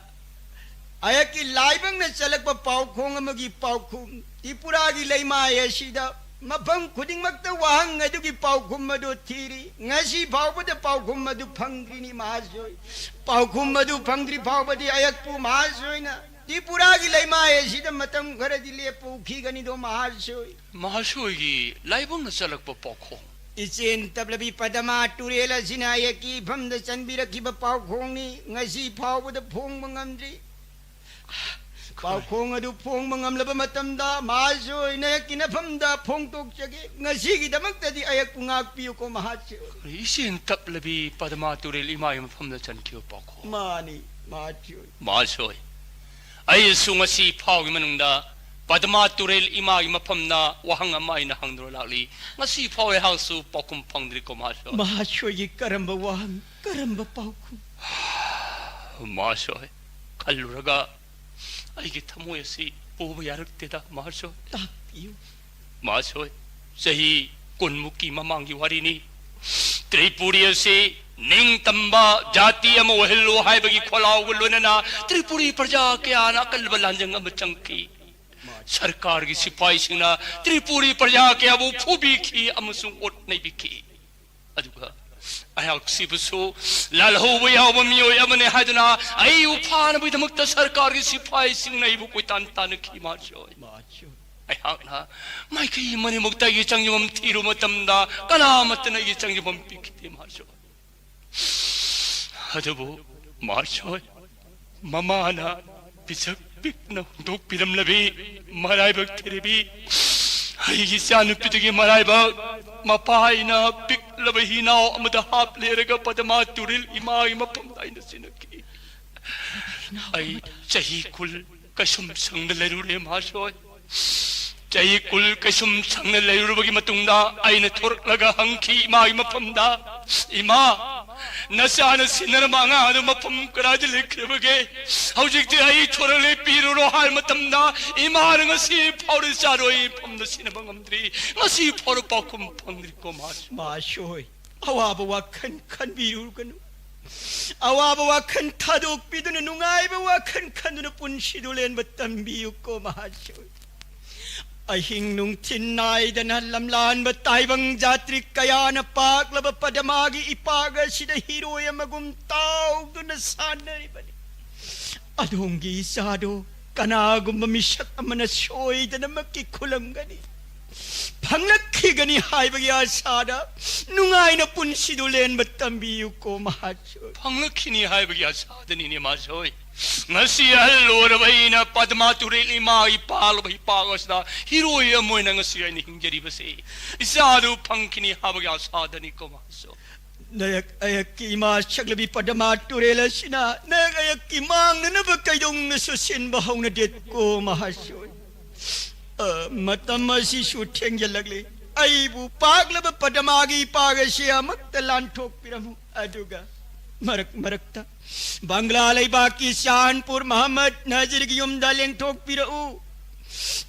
अयकी लाइबंग न चलक पाउखोंग अमगी पाउखुम त्रिपुरा की लेमा यसिदा मफम खुदिंगमक्ता वाहंग अदुगी पाउखुम मदु थीरी ngasi फावबद पाउखुम मदु फंग्रिनी महाशय पाउखुम मदु फंग्री फावबदी अयकपु महाशय न त्रिपुरा की लेमा यसिदा मतम खरदी ले पुखी गनी दो महाशय की लाइबंग न चलक पाउखों इचेन तबलबी पदमा टुरेला सिना यकी फमद चनबिरखिब पाउखोंनी ngasi फावबद फोंग मंगमद्री पाउखोंग अदु फोंग मंगमलब मतमदा महाशय ने किनफमदा फोंग तोकचगे ngasi की दमक्तदी अयक पुंगाक पियो को महाशय इचेन तबलबी पदमा टुरेल इमाय मफमद चनखियो पाउखों मानी महाशय अय सुंगसी फावगी मनुंदा पदमा तुरेल इमा की मफमना वहंग अमाइना हंगद्रो लागली ngasi फावे हांसु पाउखुम फंगद्री को महाशय की करंब वहंग करंब पाउखुम महाशय खल्लुरगा अयगी थमोयसी पोब यारक्तेदा महाशय तापियो महाशय सही कुनमुकी ममांगी वारिनी त्रिपुरी से निंग तंबा जाति अम वहलो हाइबगी खोलाव लोनना त्रिपुरी प्रजा के आना कल्ब लांजंग अम चंकी सरकार की सिपाही सिंगना त्रिपुरी प्रजा के अबु फुबी खी अमसुं ओट नहीं बिखी अदुगा अयाक सिबसो लालहो वयाव मियोय अमने हादना आई उफान बिदमक्त सरकार की सिपाही सिंग नहीं बु कोई तान तान खी माचो अयाकना माइकी मने मुक्ता ये चंगयम थीरु मतमदा कनामत न ये चंगयम पिखते माचो अदबो माचो ममाना पिसक पिकन दोक पिरम लबी मराय बक्तरेबी हई सानु पितगे मराय बक मपाइना पिक लबही नाव अमद हाप लेरगा पदमा तुरिल इमाई मपम दाइन सिनकी आई चही कुल कसुम संग लेरुरे मासोय चही कुल कसुम संग लेरुबगी मतुंगदा आइना थोरलगा हंखी इमाई मपमदा इमा नशान सिनर मांगा अदु मपम कराज लेखरबगे हौजिकते आई थोरले पीरुरो हाल मतमदा इमार ngasi फाउर चारोई फमद सिनबंगमद्री ngasi फाउर पाकुम फंद्री को माशोय अवाब वाखन खन बिरुगनु अवाब वाखन थादोक पिदुन नुंगाइब वाखन खनुन पुनसिदुलेन बतंबियु को माशोय अहिंग नुंगथिन नाइदना लमलान बताइबंग जात्रि कयान पाकलब पदमागी इपाग सिद हिरोय मगुम ताउदुन सानरिबनि अदोंगी सादो कनागुम मिशक अमन सोइदन मक्की खुलमगनी फंगखिगनी हाइबगी आसादा नुंगाइना पुनसिदुलेन बतंबियु को महाचो फंगखिनी हाइबगी आसादनी ने मासोय ngasi alorbaina padma tureli mai pal bai pagosda hiroya moina ngasi ani hingjari base isadu phangkini habga sadani ko maso nayak ayaki ma chaglabi padma turela sina nayak ayaki mang na ba kaidong nasusin bahawna det ko mahaso matamasi shuteng jalagli aibu paglaba padmagi pagasya maktalan thok piramu aduga marakta Bangla लेबा की शानपुर मोहम्मद नजर की युमदा Laing ठोक पिरऊ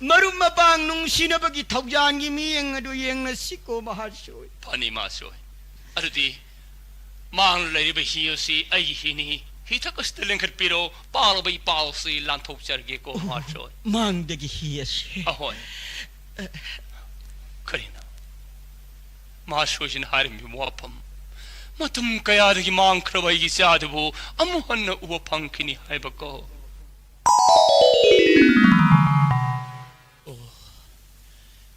मरुम मपांग नुंसिनबगी थौजांगी मियंग अदु Young सिको महासोय funny मासोय अरुदी मांग लेरिबा हियोसी आई हिनी हिथकस्त लेंखर पिरो पाल बै palsy लांथोक चरगे को महासोय मांग दगी हियसी अहोय करिना महासोय जिन हारमी मोपम मतम कयादगी मांखरब अइगी चादबु अमु हन्न उब फंखिनी हाइबको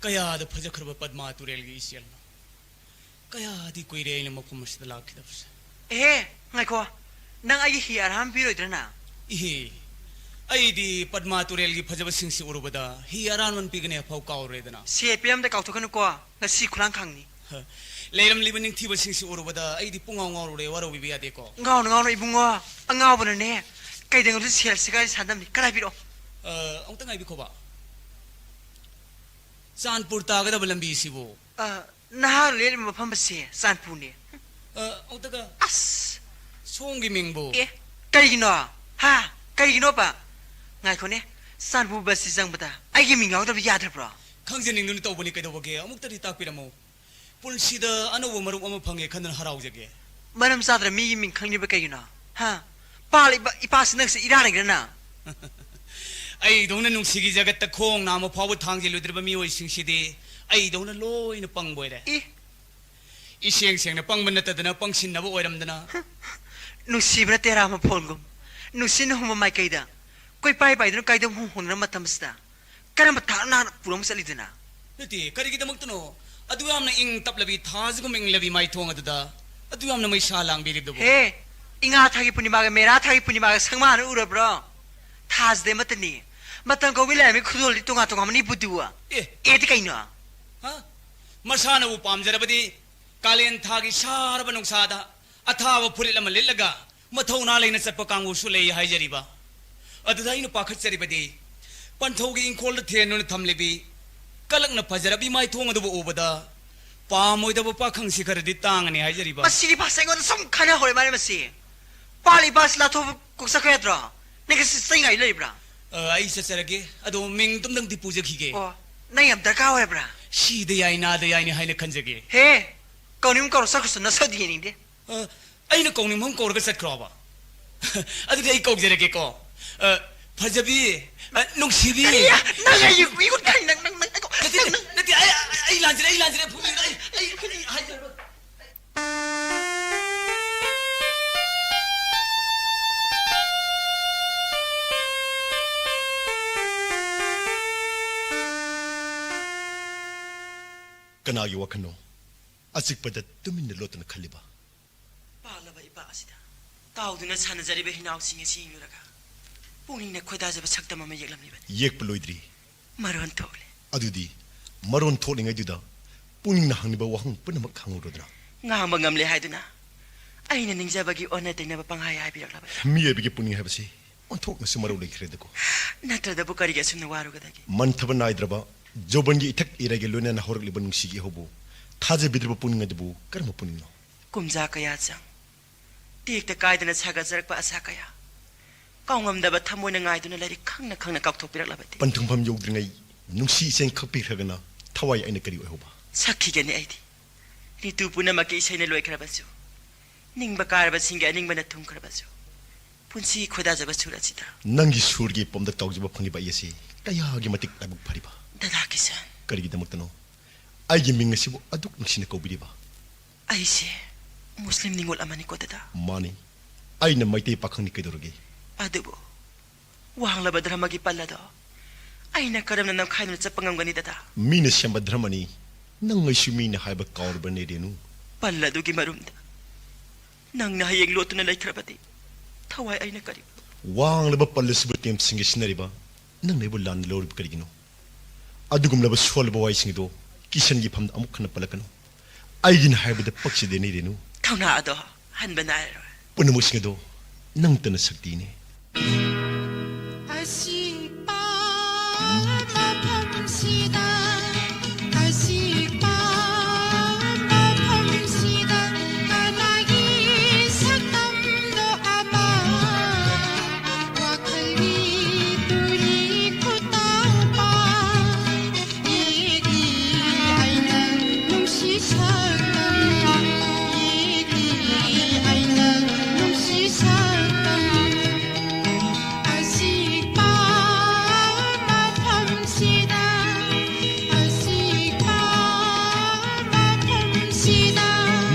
कयाद फजखरब पद्मा तुरेलगी इसेल कयादी कोइरेन मफम असद लाखिदबस ए ngaikhwa nang ai hi aram piroidrna इहे अइदी पद्मा तुरेलगी फजब सिंगसी उरुबदा हि अरानवन पिगने फाउ काउरेदना CPM da kauthokanu ko ngasi khurang khangni लेरम लिबनिंग थिब सिंगसी उरुबदा अइदी पुंगाव ngawre waro bibi ade ko ngaw no ibungo angaw bana ne kaideng ru sel sigai sadam ni kala biro औता ngai bi khoba Chandpur तागदा बलंबी सिबो nahar le mafam se sanpur ne औता का as सोंगी मिंगबो e kaigino ha kaigino pa ngaikhone sanpur basi jangbada aigi mingaw da yadra bro खंगजेनिंग नु तौबनी कैदोबगे अमुक तरी ताकपिरमो पुलसीदा अनोबो मरुप अम fungi खनन हराउजगे manam sadra mi min khangni ba kaigino ha pali ipas nak se ira negrana ai dongna nungsigi jagat ta khong naam phawu thangje ludriba mi oi singsidे ai dongna loina pangboire e iseng sengna pangman tadana pangsin na bo oiramdana nusibra tera ma phongum nusin hum mai kaida koi pai pai dun kaida hum hunna matamsta karam thana puram salidina nati karigi damuktno adu amna ing taplabi thazgum ing labi mai thong adada adu amna mai salang biribdo he inga thagi punima ga mera thagi punima ga sangma nu urabro thaz de matni matang ko bilai mi khudol li tunga tunga mani budua e ti kaino ha masana u pamjarabadi kalen thagi sarba nungsada athawa phulilama lillaga mathona leina satpa kangu sulei haijariba adada inu pakhat charibadi panthogi ingkhol thenu thamlebi kalakna phajarabi mai thong adu obada pamoidaba pakhang sikharadi tangani haijariba masiri pasengon som khana hore mari masi pali bas la tho koksa khedra negas singai leibra ai sasarage ado ming tumdang di puja khige o nai am darka hoebra shi de yai na de yai ni haina khanjage he kaunim kor saksu na sadi ni de aina kaunim hom kor ga satkhroba adu dei kok jerage ko phajabi nungsibi nang ai yu kai nang nati ai lanjre phumi ai hajar कनागी वखनो असिकपद Tumin लोतन खलिबा पालबा इबा असिदा ताउदुना छाना जरिबे हिनाउ सिंगे सिंगुरगा पुनिने खोदा जब सक्तम म यगलमनि बनि येक पलोइद्री मरन थोले अदुदी मरोन थोलिंगै दुदा पुनिंग हंगनिबा वहंग पुनमक खांगुरोदना ngamba ngamle haiduna aina ningjabagi ona teinaba panghai haibiraklaba मियेबिगे पुनिंग हैबसी onthok na sumaro lekhredako natrada bu kariga sumna warugadagi मन थब नाइद्रबा जोबनगी इथक इरेगे लोने ना होरक लिबन सिगी होबो थाजे बिद्रब पुनिंग दबु कर्म पुनिंग kumja kaya chang tikta kaidana chaga jarakpa asa kaya kaungam thamoina ngaiduna lari khangna kakthopiraklabati पंथुंफम योद्रिंगै नुंसी Sen खपिरगना थवाई आइना करी होबा sakhi gani aidi ritu punama ke isaina loikhrabasu ningba karba singa ningbana thumkhrabasu punsi khoda jaba surachita नंगी सूरगी पमदा तौजबा फंगिबा यसी कयागी मतिक ताबुक फरिबा dada kisan करिगी दमक्तनो आइगी मिंगसिबो अदुक नसिन कौबिरिबा aise muslim ningol amani ko dada मानी आइना मैते पाखंनि कैदोरगे adubo wahlaba dramagi pallado aina karamna nam khainu chapangam gani dada मीन शंब धर्मनी नंगै सुमीन हाइबा काउरबने Renu palladu gi marumda nangna hayeng lotuna laikhrabati thawai aina kari वांगलबा पल्लसबु टेम सिंगे सिनरिबा नंगनै बु लान लोरब करिगिनो अदुगुमलबा सोलबा वाइसिंगदो Kishan gi famda amuk khana palakano aigin haibada pakchi deni renu thawna ado hanbana punamusingdo nangtana sakti ne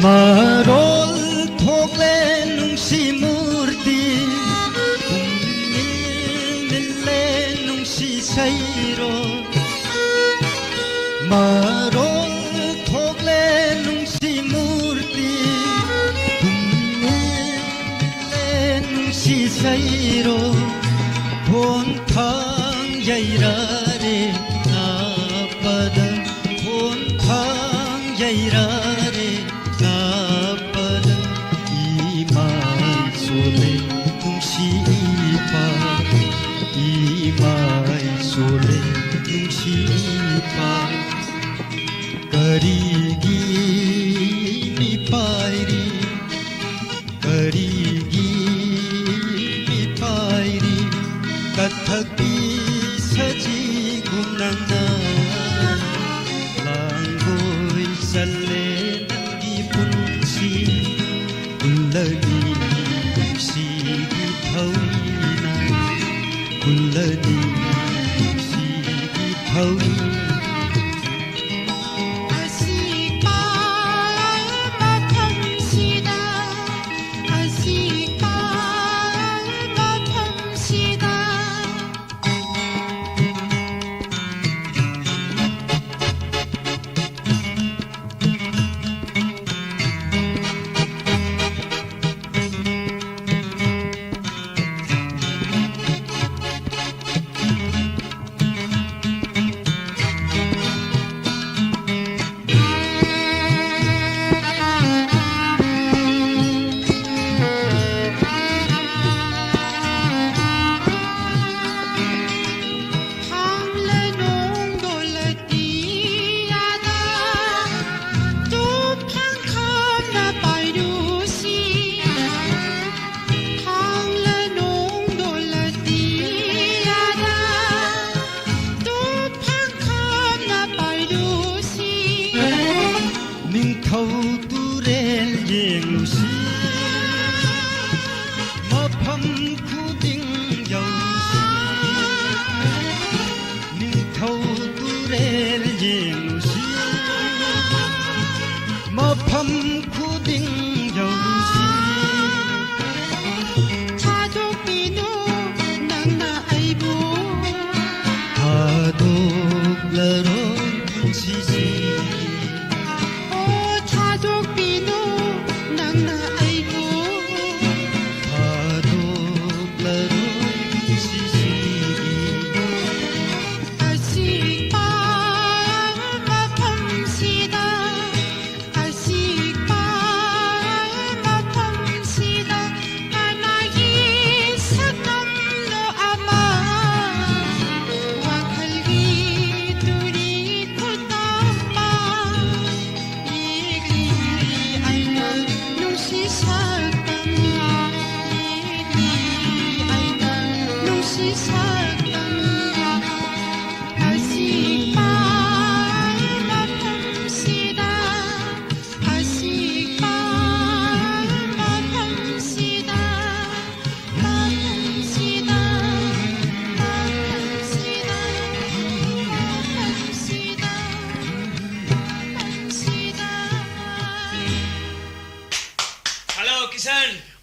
Marol Marol thogle nungsi murti le nungsi sairo Phon thang yaira re na pada Phon thang yaira re na pada Imai sole nungsi pa Imai sole nungsi pa Karigi mi pairi Karigi mi pairi Kathaki saji gunana Langoi salle nangi punsi Kullani si gi thawina Kullani si gi thawina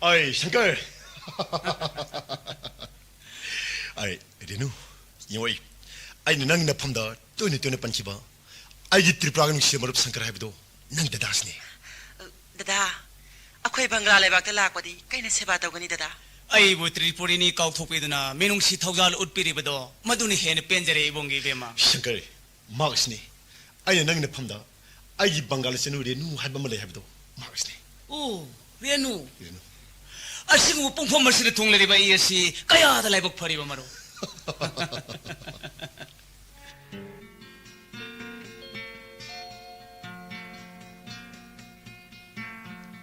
Ay, Shankar. Ay, Renu, yoi. Ay nang na phamda toine panchiba. Ay gi Tripura nung siya marup Shankar habido. Nang dadas ni. Dada, ako'y bangla lebak ta lakwadi kay na seba taw gani dada. Ay bu Tripuri ni kauthopi duna menung si thawjal utpiri bado maduni hen penjare ibongi bema. Shankar, Marks ni. Ay nang na phamda. Ay gi Bengal senu Renu hadba malay habido. Marks ni. Oh, Renu. Asingu pungphom masina thunglariba iyasi kaya da laibok phariba maro.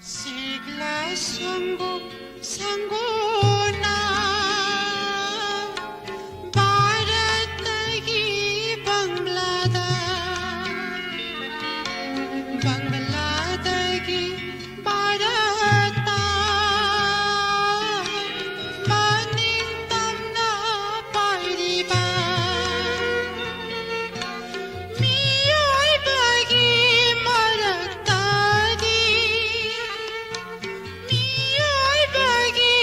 Sigla sangguna Bharat lagi Bangla lagi Bharat maning tamna pariba miyoy bagi maratadi miyoy bagi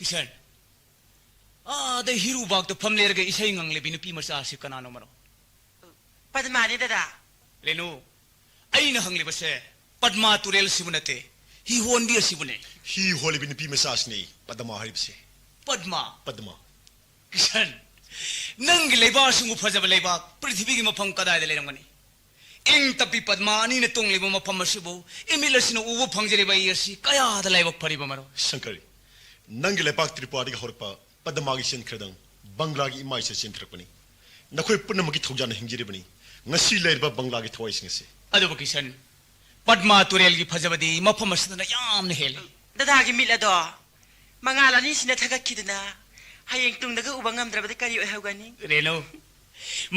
Kishan द हिरू बाग तो फम लेरगे इसै ngangle bi nupi macha si kanano maro Padmani dada Renu aina hangli base Padma Turel sibunate hi hondi sibune hi holi bin pi message ni Padma haribse Padma Kishan nangi leba sungu phajaba leba prithvi gi mafam kadai de lerangani eng tapi Padma ani ne tong leba mafam asibo emilasino ubu phangjere bai asi kaya da laiba phariba maro Shankari nangi lepak Tripura gi horpa Padma gi sen khredang Bangla gi imai se sen thrakpani nakhoi punam gi thojana hingjire bani ngasi leirba Bangla gi thoi singse adu Kishan Padma Turel gi phajabadi mafam asina yam ne heli dada gi milado mangala ni sina thagak kidna hayeng tung daga ubang amdra bade kari ohagani Renu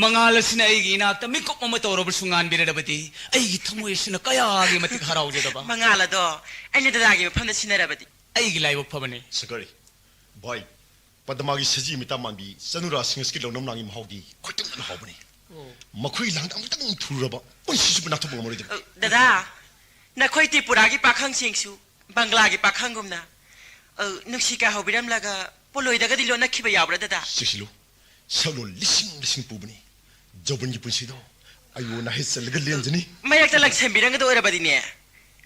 Mangala sina ai gi na ta mikop mama toro bersungan biradabati ai gi thamoi sina kaya gi matik harau je daba mangala do aini dada gi phamda sinarabadi ai gi laibo phabane Sakari boy Padma gi saji mita manbi sanura singis ki lonam nangi mahodi khotum na hobani makhoi lang dang tang thuraba punsi su na thob ngomori dada na khoi Tripura gi pakhang singsu Bangla gi pakhang gumna nuksika hobiram laga poloi daga dilo nakhiba yabra dada Sisilu Salo lising pubani Joban gi punsi do ayo na hitsal ga lenjani mayak talak sembirang do orabadi ne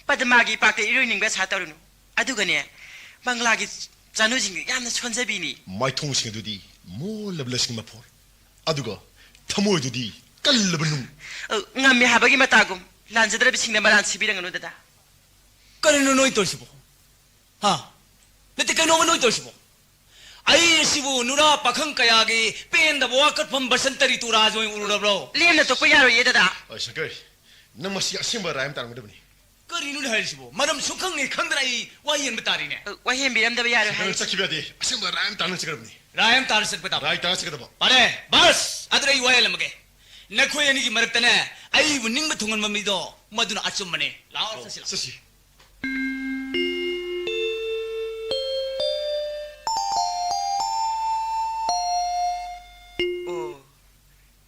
Padma gi pakte iroining ba satarunu aduga ne Bangla gi chanu jing yamna chonjabi ni mai thong sing dudi mo lablasing ma phor aduga thamoi dudi kallabnu ngami habagi matagum lanjadra bising na maran sibirang anu dada Karino noi torsibo ha nete kano noi torsibo ai sibu nura pakhang kaya ge pen da boa kat pham basantari tu rajoi ururabro lemna to ko yaro ye dada ai sakai namasi asimba raim tar ngadabni Karino ni halsibo maram sukhang ni khandrai wayen batari ne wayen biram da yaro hai sakibade asimba raim tar ngadabni rayam tar sat bata rai tar sakadaba pare bas adrai wayel mage nakhoi ani gi maraktane ai bu ningba thungan mami do maduna achum mane lao sasila sasi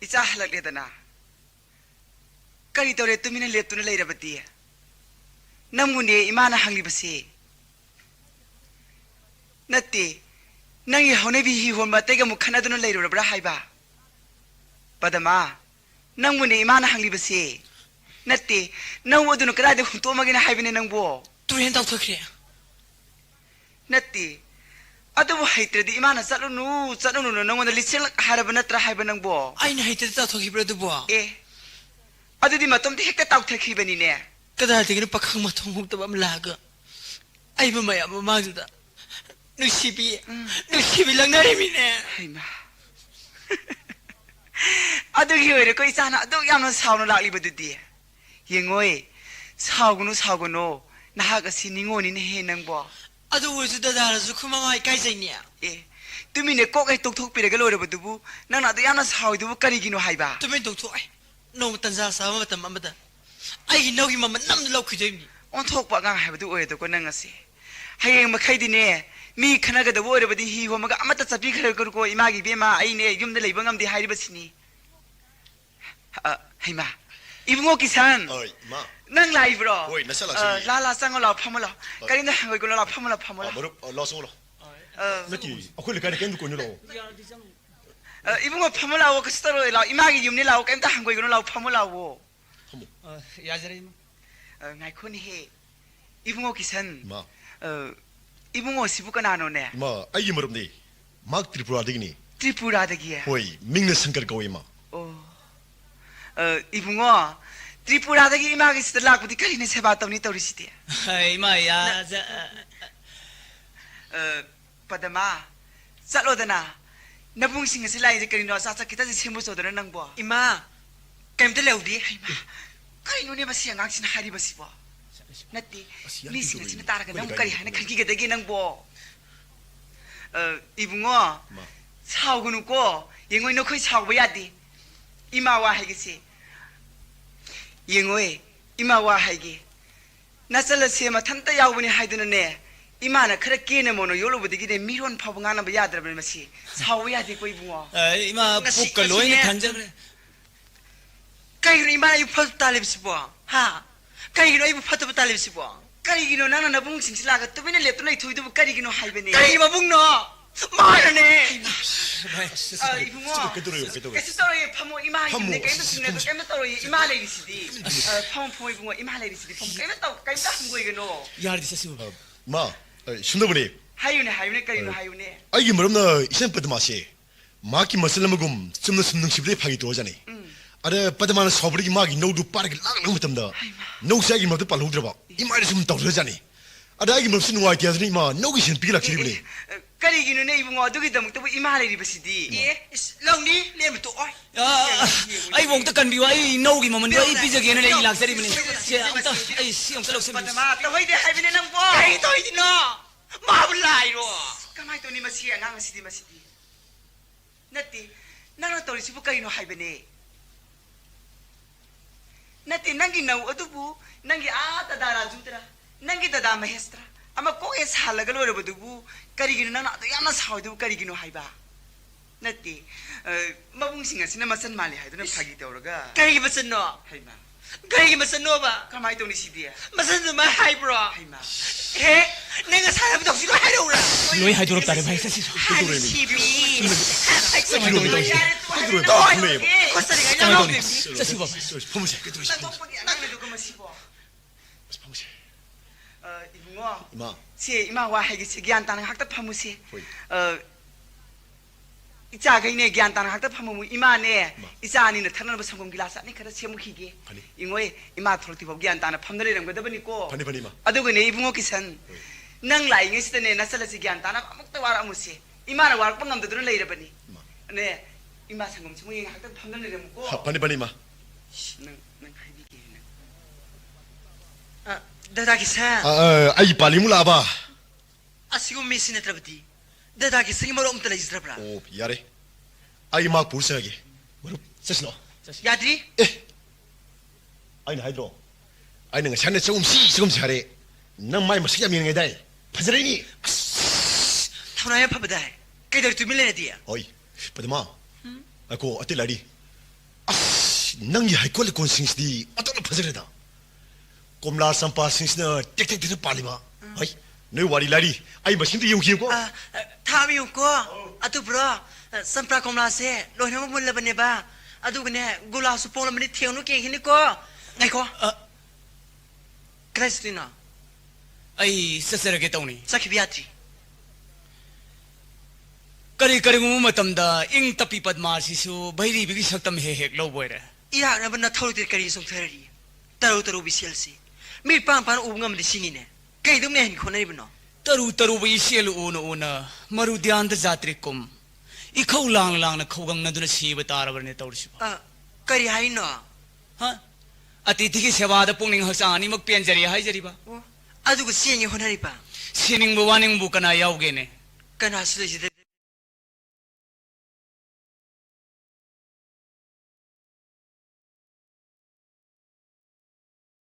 Icha halak le dana kari tore tumina le tuna leira bati namune imana hangli base natti nangi hone bi hi hon mate ga mukhana duna leira bra haiba Padma namune imana hangli base natti nang woduna kra de hunto magina haibine nangbo tu hen taw thakre natti adu haitredi imana chalunu nangona lisel haraba natra haiba nangbo aina haite ta thokibra du bo adu di matom de hekta taw thakibani ne kada tigin pakhang ma thong huk tabam laga ai ba maya ma magda nusibi langnare mi ne haima adu hi ore koi sana adu yamna saunu lakli badudi yengoi saugunu nahaga siningoni ne he nangbo adu wosu dada su khuma mai kai jainia tumine kok ai tok piraga lore badubu nana adu yamna saudubu karigino haiba tumen tok thok ai no tanza sa matam amada ai nogi mama nam laukhijaimi on thok pa gang haibadu oye to ko nangase hayeng makhaidi ne mi khanaga da wore badi hi ho maga amata chapi khare ko imagi bema ai ne yumda leiba ngamdi hairiba sini haima ibungo kisan oi ma nang live bro oi nasala si la sango la phamala karinda hangoi ko la phamala barup lo so lo naki akoi le kai ken ko ni lo ibungo phamala wo kastaro la imagi yumni la wo kemta hangoi ko la phamala wo 야자리 ngai khoni he ibungo kisan ma ibungo sibuka nano ne ma ai marum ni mak Tripura digi ni Tripura dagi hoi mingna sankar goi ma ibungo Tripura dagi imagi sid lakbudi kari ne seba tawni tawrisite ai ma ya Padma chalo dana nabung sing silai je kari no sa sa kita je sembo sodana nangbo ima kaimte leudi haima kari no ne basi ngang sin hari basi bo natti mi sin taraga nang kari hana khaki ga dagi nangbo ibungo saugunu ko yengoi no khoi saugba yadi ima wa haigisi yengoi ima wa haigi nasala se mathanta yaubani haiduna ne imana khara kene mono yolo budigi de miron phawanga na ba yadra ba masi sawu yadi ko ibungo ima pukka loine thanjagre kai ri ima yu phal talib sibo ha kai ri ibu phatu talib sibo ꯀꯔꯤꯒꯤꯅꯣ ꯅꯪꯅ ꯅꯕꯨꯡꯁꯤꯡꯁꯤ ꯂꯥꯛꯑꯒ ꯇꯨꯃꯤꯟꯅ ꯂꯦꯞꯇꯨꯅ ꯂꯩꯊꯣꯏꯗꯨꯕꯨ ꯀꯔꯤꯒꯤꯅꯣ ꯍꯥꯏꯕꯅꯦ ꯀꯔꯤ ꯃꯕꯨꯡꯅꯣ ꯃꯥꯅꯅꯦ 이붕어 그래서 떨어요 파모 이마 있는데 게임도 중요해도 게임도 떨어요 이마 레이시디 파모 파모 이붕어 이마 레이시디 파모 게임도 또 게임도 한 거 이거노 야르디 세시부 마 신도분이 하유네 그리노 하유네 아이기 뭐랍나 이선 빠드마시 마키 마슬라마금 쯤나 숨는 시브레 파기 도자니 아래 빠드마는 서브리기 마기 노두 빠르게 락락 못한다 노사기 뭐도 빨로들어 이마를 좀 떨어자니 아래 아이기 무슨 와이티아즈니 마 노기신 비락 지리브니 그리기는 내 이붕어 어떻게 때문에 이마 레이시디 예 롱니 내면 또 어이 ai wong ta kan biwa ai no gi momon ai pizza ge na le ilak sari mani se amta ai si amta lok sem 빠드마 또 호이데 하이비네 낭보 에이 또 이디노 마블라이로 가마이 또 니마 시야 낭 시디 마시디 나티 나나 또 리시부 까이노 하이비네 나티 낭기 나우 어두부 낭기 다다라 주드라 낭기 다다 마헤스트라 아마 꼭에 살라가 로르버두부 까리기는 나나 또 야마 사오두부 까리기노 하이바 나티 마붕싱아 시나 마산 말리 하이도는 파기 되오르가 까리기 마산노 하이마 까리기 마산노 바 가마이 또 니시디야 마산도 마 하이브로 하이마 에 내가 사람도 없이도 하려오라 noi hai dorop tare bhai sasi 시비 sasi ba 포무시 깨들으시 이붕어 이마 세 이마와 하기 세 기안타는 학답 파무시 이자가이네 기안타는 학답 파무 이마네 이자니는 타는 거 성공 길라사니 그래 세무히게 이거에 이마 트로티버 기안타는 팜들이는 거다 보니까 파니마 아도그네 이붕어 기선 낭 라잉에 시드네 나살라시 기안타는 아무것도 와라 무시 이마는 와락 방감도들은 레이러버니 네 이마 상금 주무이 학답 팜들이는 먹고 파니마 능 하이비게 다다기사 아이 빨리 물어봐 아시고 미시네 트라브디 다다기 생이마로 엄tal아 이스트라브라 오 야래 아이 막 불쌍하게 뭐로 세스노 야드리 아이는 하이드로 아이는 샤네 조금 잘해 난 마이 마시야 미는 게다 파즈레니 타나야 파바다 깨들 두밀레디야 어이 빠드마 아고 어때라리 낭이 하이콜 콘싱스디 어떤 파즈레다 꼼라 삼파 싱스나 틱틱틱 빨리마 어이 너 와리 라리 아이 마신도 용기고 타미우고 아투브라 삼프라 콤라세 로히모 물레바네바 아두그네 골라수 뽕라마니 튀어누 깽히니고 나이코 크라이스티나 ai sasarage tawni 사키비아티 kari mu matamda ing tapi padma sisu bhairi bigi saktam he hek lo boire 이라나바나 타로들 까리 송타리 따로 비실시 밀빵빵 우응암 리싱이네 깨이동네 hen 코네리브노 taru bai sel una maru dhyan da jatri kum I khau lang na khaugang na duna si batara barne tawrsi 아 까리 하이노 ha atithi ki sewa da pungning hasani mak pen jari hai jari ba 아두고 시행이 호나리바 sining bu waning bu kana yauge ne 까나 슬리지